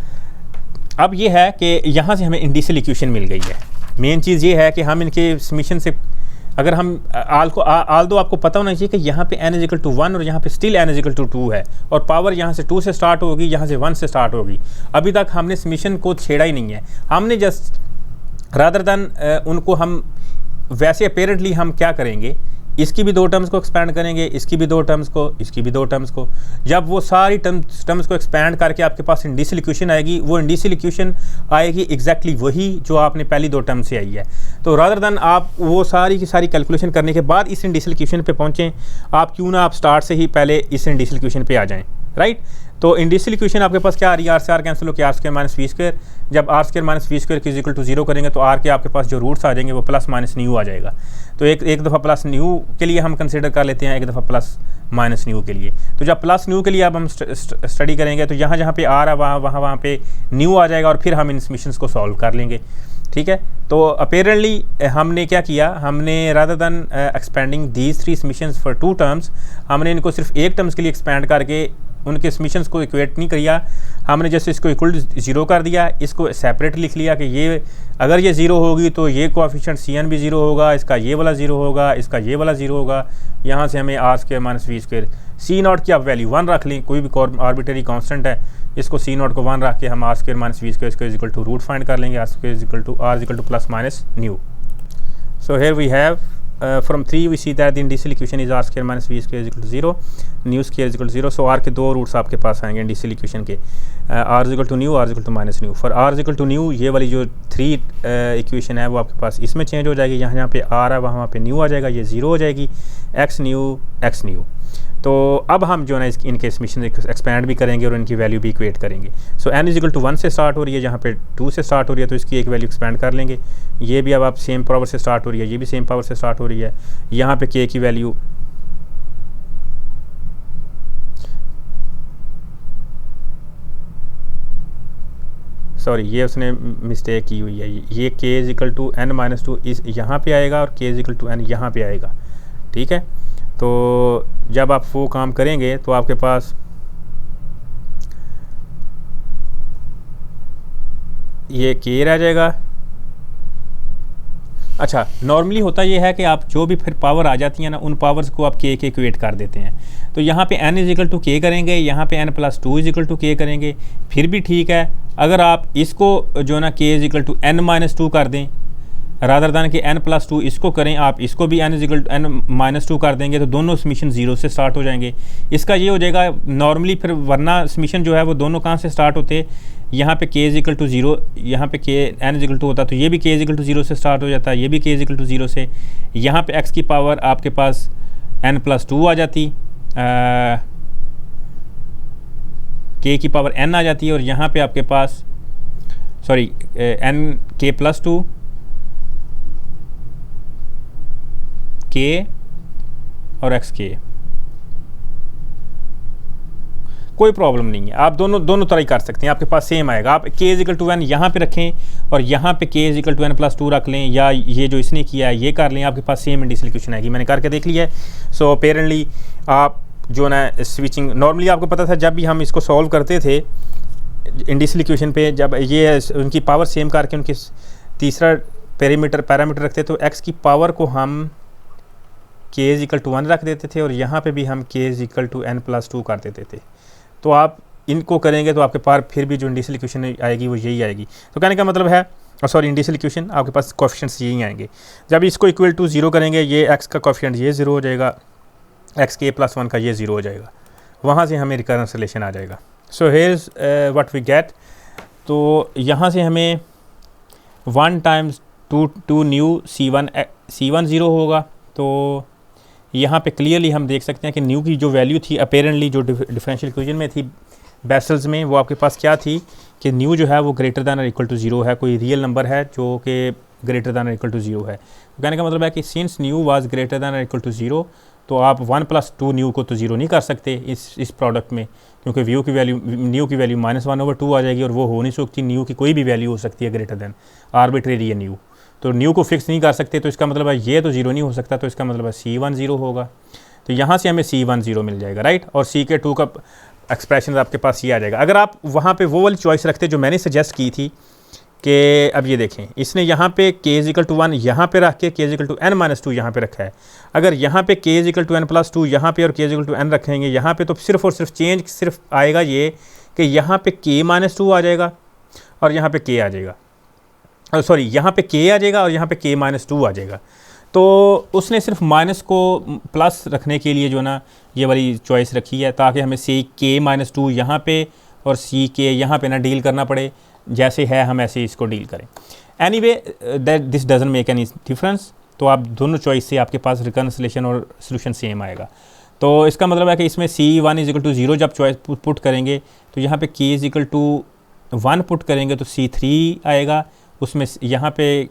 अब ये है कि यहाँ से हमें इंडिशियल इक्वेशन मिल गई है। मेन चीज़ ये है कि हम इनके समीशन से अगर हम आल दो आपको पता होना चाहिए कि यहाँ पे n = 1 और यहाँ पे स्टिल n = 2 है और पावर यहाँ से 2 से स्टार्ट होगी, यहाँ से 1 से स्टार्ट होगी। अभी तक हमने समीशन को छेड़ा ही नहीं है, हमने जस्ट रादर दैन उनको हम वैसे अपेरेंटली हम क्या करेंगे, इसकी भी दो टर्म्स को एक्सपैंड करेंगे, इसकी भी दो टर्म्स को, इसकी भी दो टर्म्स को। जब वो सारी टर्म्स को एक्सपैंड करके आपके पास इंडिशियल इक्वेशन आएगी, वो इंडिशियल इक्वेशन आएगी एग्जैक्टली वही जो आपने पहली दो टर्म से आई है। तो रादर दैन आप वो सारी की सारी कैलकुलेशन करने के बाद इस इंडिशियल इक्वेशन पे पहुँचें, आप क्यों ना आप स्टार्ट से ही पहले इस इंडिशियल इक्वेशन पे आ जाएँ, राइट। तो इंडिशियल इक्वेशन आपके पास क्या आ रही है, r से r कैंसिल होकर r² माइनस v²। जब r² माइनस v² की इक्वल टू 0 करेंगे तो r के आपके पास जो रूट्स आ जाएंगे वो प्लस माइनस न्यू आ जाएगा। तो एक दफ़ा प्लस न्यू के लिए हम कंसिडर कर लेते हैं, एक दफ़ा प्लस माइनस न्यू के लिए। तो जब प्लस न्यू के लिए अब हम स्टडी करेंगे तो यहाँ जहाँ पे r है वहाँ पे न्यू आ जाएगा और फिर हम इन समीशंस को सॉल्व कर लेंगे। ठीक है, तो अपेरेंटली हमने क्या किया, हमने rather than expanding these 3 summations for 2 terms, हमने इनको सिर्फ एक टर्म्स के लिए एक्सपेंड करके उनके समीशंस को इक्वेट नहीं किया, हमने जैसे इसको इक्वल टू 0 कर दिया, इसको सेपरेट लिख लिया कि ये अगर ये 0 होगी तो ये कोएफिशिएंट Cn भी 0 होगा, इसका ये वाला 0 होगा, इसका ये वाला 0 होगा। यहाँ से हमें r² माइनस v², C0 की आप वैल्यू 1 रख लें, कोई भी आर्बिट्रेरी कांस्टेंट है, इसको C0 को 1 रख के हम r² माइनस v² इसको इक्वल टू रूट फाइंड कर लेंगे, r plus minus nu. So here we have from 3 we see that the initial equation is r² minus v² is equal to 0, new square is equal to 0। so r के दो roots आपके पास आएंगे इंडिशियल equation के, r is equal to new, r is equal to minus new। for r is equal to new ये वाली जो 3 equation है वो आपके पास इसमें चेंज हो जाएगी, यहाँ पे r है वहाँ पे न्यू आ जाएगा, ये 0 हो जाएगी, x न्यू। तो अब हम जो है ना इनके समीशन एक्सपैंड भी करेंगे और इनकी वैल्यू भी इक्वेट करेंगे। सो n इज इक्वल टू 1 से स्टार्ट हो रही है, यहाँ पे 2 से स्टार्ट हो रही है, तो इसकी एक वैल्यू एक्सपैंड कर लेंगे। ये भी अब आप सेम पावर से स्टार्ट हो रही है, ये भी सेम पावर से स्टार्ट हो रही है। यहाँ पे k की वैल्यू ये उसने मिस्टेक की हुई है, ये k is equal to n minus 2 इस यहाँ पे आएगा और k is equal to n यहाँ पे आएगा। ठीक है, तो जब आप वो काम करेंगे तो आपके पास ये k रह जाएगा। अच्छा, नॉर्मली होता ये है कि आप जो भी फिर पावर आ जाती है ना, उन पावर्स को आप k के इक्वेट कर देते हैं। तो यहाँ पे n is equal to k करेंगे, यहाँ पे n plus 2 is equal to k करेंगे, फिर भी ठीक है। अगर आप इसको जो ना k is equal to n minus 2 कर दें रादर दैन कि n प्लस 2 इसको करें, आप इसको भी n is equal to n minus 2 कर देंगे तो दोनों समीशन 0 से स्टार्ट हो जाएंगे। इसका ये हो जाएगा नॉर्मली, फिर वरना समीशन जो है वो दोनों कहाँ से स्टार्ट होते, यहाँ पे k इज इक्वल टू 0, यहाँ पे k n is equal to होता तो ये भी k इज इक्वल टू 0 से स्टार्ट हो जाता, ये भी k इज इक्वल टू 0 से। यहाँ पे x की पावर आपके पास n प्लस 2 आ जाती, k की पावर n आ जाती है, और यहाँ पे आपके पास n k प्लस 2 k और xk, कोई प्रॉब्लम नहीं है, आप दोनों तरह ही कर सकते हैं, आपके पास सेम आएगा। आप k is equal to n यहाँ पे रखें और यहाँ पे k is equal to n plus 2 रख लें, या ये जो इसने किया है ये कर लें, आपके पास सेम इंडिशियल इक्वेशन आएगी। मैंने करके देख लिया है। सो अपेरेंटली आप जो ना स्विचिंग, नॉर्मली आपको पता था जब भी हम इसको सॉल्व करते थे इंडिसल इक्वेशन पे, जब ये उनकी पावर सेम करके उनकी तीसरा पैरामीटर रखते तो x की पावर को हम k इज इक्वल टू 1 रख देते थे और यहाँ पे भी हम k is equal to n+2 कर देते थे। तो आप इनको करेंगे तो आपके पास फिर भी जो इंडिसल इक्वेशन आएगी वो यही आएगी। तो कहने का मतलब है, सॉरी इंडिसल इक्वेशन आपके पास कोएफिशिएंट्स यही आएंगे। जब इसको इक्वल टू 0 करेंगे, ये x का कोएफिशिएंट ये 0 हो जाएगा, xk+1 का ये 0 हो जाएगा, वहाँ से हमें रिकरेंस रिलेशन आ जाएगा। So here is what we get. तो यहाँ से हमें 1 टाइम्स 2 न्यू C1 0 होगा। तो यहाँ पे क्लियरली हम देख सकते हैं कि न्यू की जो वैल्यू थी अपेरेंटली जो डिफरेंशियल इक्वेशन में थी बेसल्स में, वो आपके पास क्या थी कि न्यू जो है वो ग्रेटर दैन और इक्वल टू 0 है, कोई रियल नंबर है जो कि ग्रेटर दैन और इक्वल टू 0 है। तो कहने का मतलब है कि since new was greater than और इक्वल टू 0, तो आप 1+2 न्यू को तो 0 नहीं कर सकते इस प्रोडक्ट में, क्योंकि न्यू की वैल्यू -1/2 आ जाएगी और वो हो नहीं सकती। न्यू की कोई भी वैल्यू हो सकती है ग्रेटर दैन, आर्बिट्रेरी है न्यू, तो न्यू को फिक्स नहीं कर सकते। तो इसका मतलब है ये तो 0 नहीं हो सकता, तो इसका मतलब है C1 0 होगा। तो यहाँ से हमें C1 0 मिल जाएगा, राइट। और CK2 का एक्सप्रेशन आपके पास ये आ जाएगा। अगर आप वहाँ पे वो वाली चॉइस रखते जो मैंने सजेस्ट की थी कि अब ये देखें, इसने यहाँ पे k इज इक्वल टू 1 यहाँ पे रख के k is equal to n-2 यहाँ पे रखा है। अगर यहाँ पे k is equal to n+2 यहाँ पे और k is equal to n रखेंगे यहाँ पे, तो सिर्फ और सिर्फ चेंज सिर्फ आएगा ये कि यहाँ पे k-2 आ जाएगा और यहाँ पे k आ जाएगा, सॉरी यहाँ पे k आ जाएगा और यहाँ पे k-2 आ जाएगा। तो उसने सिर्फ माइनस को प्लस रखने के लिए जो ना ये वाली चॉइस रखी है, ताकि हमें k-2 यहाँ पे और ck यहाँ पे ना डील करना पड़े, जैसे है हम ऐसे इसको डील करें। Anyway that this doesn't make any difference. तो आप दोनों चॉइस से आपके पास रिकन्सिलेशन और सोल्यूशन सेम आएगा। तो इसका मतलब है कि इसमें C1 इज इक्वल टू 0 जब चॉइस पुट करेंगे तो यहाँ पे k is equal to 1 put करेंगे तो C3 आएगा, उसमें यहाँ पे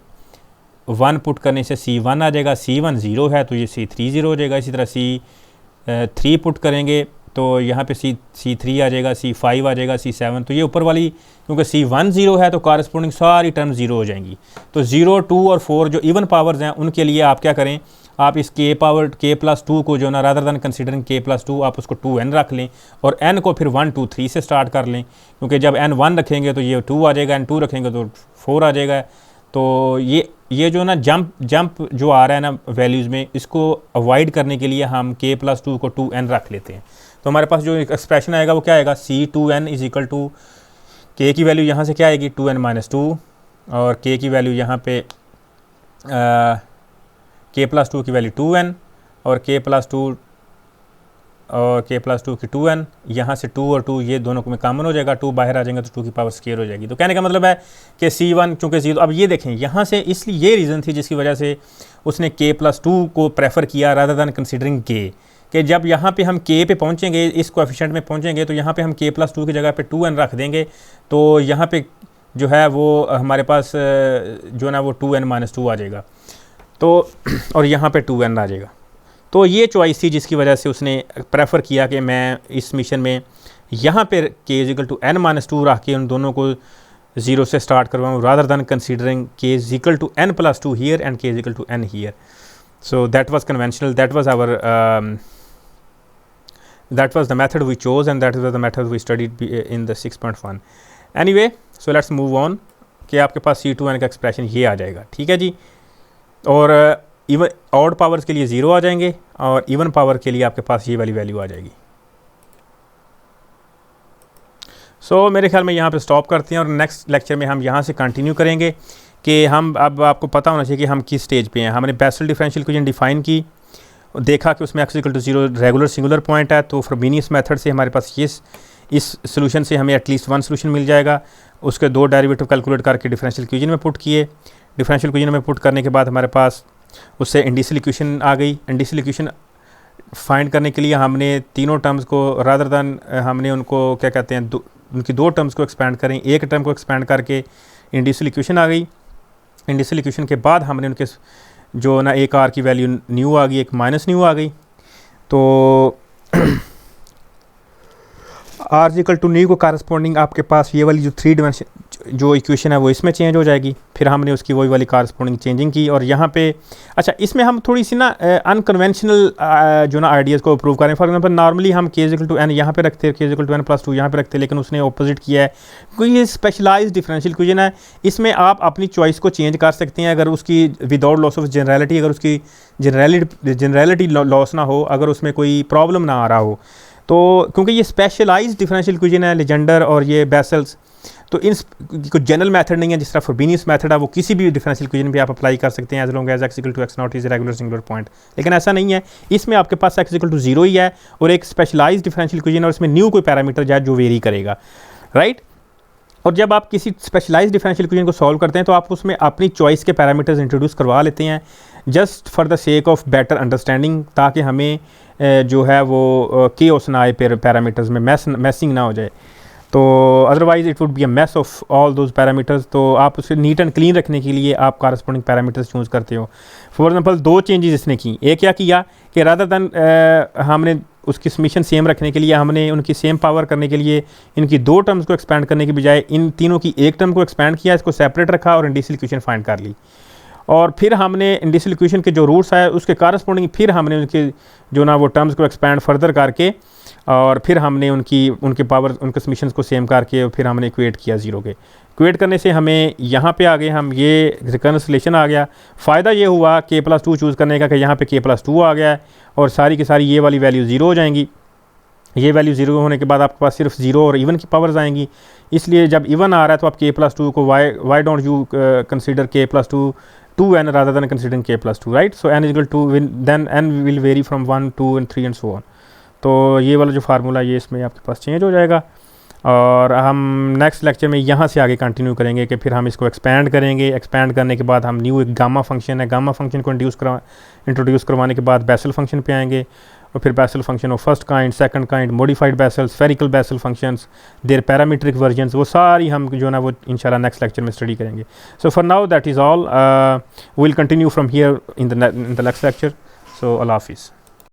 1 पुट करने से C1 आ जाएगा, C1 0 है तो ये C3 0 हो जाएगा। इसी तरह C3 पुट करेंगे तो यहाँ पे C3 आ जाएगा, C5 आ जाएगा, C7। तो ये ऊपर वाली क्योंकि C1 0 है तो कॉरस्पॉन्डिंग सारी टर्म 0 हो जाएंगी। तो 0, 2 और 4 जो इवन पावर्स हैं उनके लिए आप क्या करें, आप इस k+2 को जो ना रादर दैन कंसिडरिंग k+2 आप उसको 2n रख लें और n को फिर 1, 2, 3 से स्टार्ट कर लें, क्योंकि जब n 1 रखेंगे तो ये 2 आ जाएगा, n 2 रखेंगे तो 4 आ जाएगा। तो ये जो ना जंप जो आ रहा है ना वैल्यूज़ में, इसको अवॉइड करने के लिए हम k+2 को 2n रख लेते हैं। तो हमारे पास जो एक्सप्रेशन आएगा वो क्या आएगा, C2n is equal to k की वैल्यू यहाँ से क्या आएगी 2n-2 और k की वैल्यू यहाँ पे k+2 की वैल्यू 2n और k+2 की 2n, यहाँ से 2 और 2 ये दोनों में कॉमन हो जाएगा, 2 बाहर आ जाएंगे तो 2 की पावर स्क्वायर हो जाएगी। तो कहने का मतलब है कि C1 चूँकि 0, अब ये देखें यहाँ से, इसलिए ये रीज़न थी जिसकी वजह से उसने k+2 को प्रेफर किया रादर दैन कंसिडरिंग k, कि जब यहाँ पे हम k पे पहुँचेंगे, इस कोएफिशिएंट में पहुँचेंगे तो यहाँ पे हम k+2 की जगह पे 2n रख देंगे, तो यहाँ पे जो है वो हमारे पास जो ना वो 2n-2 आ जाएगा, तो और यहाँ पे 2n आ जाएगा। तो ये चॉइस थी जिसकी वजह से उसने प्रेफर किया कि मैं इस मिशन में यहाँ पे k is equal to n-2 रख के उन दोनों को 0 से स्टार्ट करवाऊँ rather than considering k is equal to n+2 here and k is equal to n here. So that was conventional, that was our that was the method we chose and that was the method we studied in the 6.1. Anyway, so let's move on कि आपके पास C2n का expression ये आ जाएगा, ठीक है जी। और even odd powers के लिए 0 आ जाएंगे और इवन पावर के लिए आपके पास ये वाली वैल्यू आ जाएगी। सो मेरे ख्याल में यहाँ पे स्टॉप करते हैं और नेक्स्ट लेक्चर में हम यहाँ से कंटिन्यू करेंगे कि हम अब आपको पता होना चाहिए कि हम किस स्टेज पे हैं। हमने बेसल डिफरेंशियल इक्वेशन डिफाइन की, देखा कि उसमें x equal to 0 regular singular point है, तो फ्रोबेनियस मेथड से हमारे पास इस सोल्यूशन से हमें एटलीस्ट 1 सोल्यूशन मिल जाएगा। उसके 2 डेरिवेटिव कैलकुलेट करके डिफरेंशियल इक्वेशन में पुट किए, डिफरेंशियल इक्वेशन में पुट करने के बाद हमारे पास उससे इंडिसल इक्वेशन आ गई। इंडिसल इक्वेशन फाइंड करने के लिए हमने तीनों टर्म्स को रादर दैन हमने उनको क्या कहते हैं उनकी 2 टर्म्स को एक्सपेंड करें, एक टर्म को एक्सपेंड करके इंडिसल इक्वेशन आ गई। इंडिसल इक्वेशन के बाद हमने उनके जो ना एक आर की वैल्यू न्यू आ गई, एक माइनस न्यू आ गई। तो r is equal to nu को कारस्पॉन्डिंग आपके पास ये वाली जो 3 डायमेंशन जो इक्वेशन है वो इसमें चेंज हो जाएगी। फिर हमने उसकी वही वाली कारस्पॉन्डिंग चेंजिंग की, और यहाँ पे अच्छा इसमें हम थोड़ी सी ना अनकन्वेंशनल जो ना आइडियाज़ को अप्रूव करें। फॉर एग्जांपल नॉर्मली हम के इक्वल टू एन यहाँ पे रखते हैं, के इक्वल टू एन प्लस 2 यहाँ पे रखते हैं, लेकिन उसने ऑपोजिट किया है क्योंकि ये स्पेशलाइज डिफरेंशियल इक्वेशन है। इसमें आप अपनी चॉइस को चेंज कर सकते हैं अगर उसकी विदाउट लॉस ऑफ जनरलिटी, अगर उसकी जनरलिटी लॉस ना हो, अगर उसमें कोई प्रॉब्लम ना आ रहा हो, तो क्योंकि ये स्पेशलाइज्ड डिफरेंशियल इक्वेशन है लेजेंडर और ये बेसल्स, तो इन कोई जनरल मेथड नहीं है जिस तरह फ्रोबेनियस मेथड है वो किसी भी डिफरेंशियल इक्वेशन पे आप अप्लाई कर सकते हैं as long as x equal to x not is regular singular point. लेकिन ऐसा नहीं है, इसमें आपके पास एक्स इक्वल टू 0 ही है और एक स्पेशलाइज्ड डिफरेंशियल इक्वेशन और इसमें न्यू कोई पैरामीटर जाए जो वेरी करेगा, राइट। और जब आप किसी स्पेशलाइज्ड डिफरेंशियल इक्वेशन को सॉल्व करते हैं तो आप उसमें अपनी चॉइस के पैरामीटर्स इंट्रोड्यूस करवा लेते हैं just for the sake of better understanding, ताकि हमें जो है वो केओस ना आए पैरामीटर्स में, मैसिंग ना हो जाए। तो otherwise it would be a mass of all those parameters. तो आप उसे नीट एंड क्लीन रखने के लिए आप कारस्पॉन्डिंग पैरामीटर्स चूज़ करते हो। फॉर एग्जांपल 2 चेंजेस इसने की, एक क्या किया कि रादर दैन हमने उसकी समीशन सेम रखने के लिए, हमने उनकी सेम पावर करने के लिए इनकी 2 टर्म्स को एक्सपैंड करने के बजाय इन तीनों की एक टर्म को एक्सपैंड किया, इसको सेपरेट रखा और इंडिशियल इक्वेशन फाइंड कर ली। और फिर हमने इंडिशियल इक्वेशन के जो रूट्स आए उसके कारस्पॉन्डिंग फिर हमने उनके जो ना वो टर्म्स को एक्सपैंड फर्दर करके और फिर हमने उनके पावर उनके समीशंस को सेम करके और फिर हमने इक्वेट किया 0 के। इक्वेट करने से हमें यहाँ पे आ गए, हम ये रिकन्सिलेशन आ गया। फ़ायदा ये हुआ k+2 चूज़ करने का कि यहाँ पे k+2 आ गया है और सारी की सारी ये वाली वैल्यू 0 हो जाएंगी। ये वैल्यू 0 होने के बाद आपके पास सिर्फ 0 और इवन की पावर्स आएंगी। इसलिए जब इवन आ रहा है तो आप k+2 को why don't you consider k+2 2n rather than considering k+2, right? So n is equal to then n will vary from 1, 2 and 3 and so on. तो ये वाला जो फार्मूला ये इसमें आपके पास चेंज हो जाएगा और हम नेक्स्ट लेक्चर में यहाँ से आगे कंटिन्यू करेंगे कि फिर हम इसको एक्सपैंड करेंगे। एक्सपैंड करने के बाद हम न्यू एक गामा फंक्शन है, गामा फंक्शन को इंट्रोड्यूस करवाने के बाद बेसल फंक्शन पे आएंगे और फिर Bessel function of first kind, second kind, modified Bessel, spherical Bessel functions, their parametric versions, वो सारी हम जो ना वो इंशाल्लाह नेक्स्ट लेक्चर में स्टडी करेंगे। So for now that is all, will continue from here in the next lecture. So अल्लाह हाफिज़।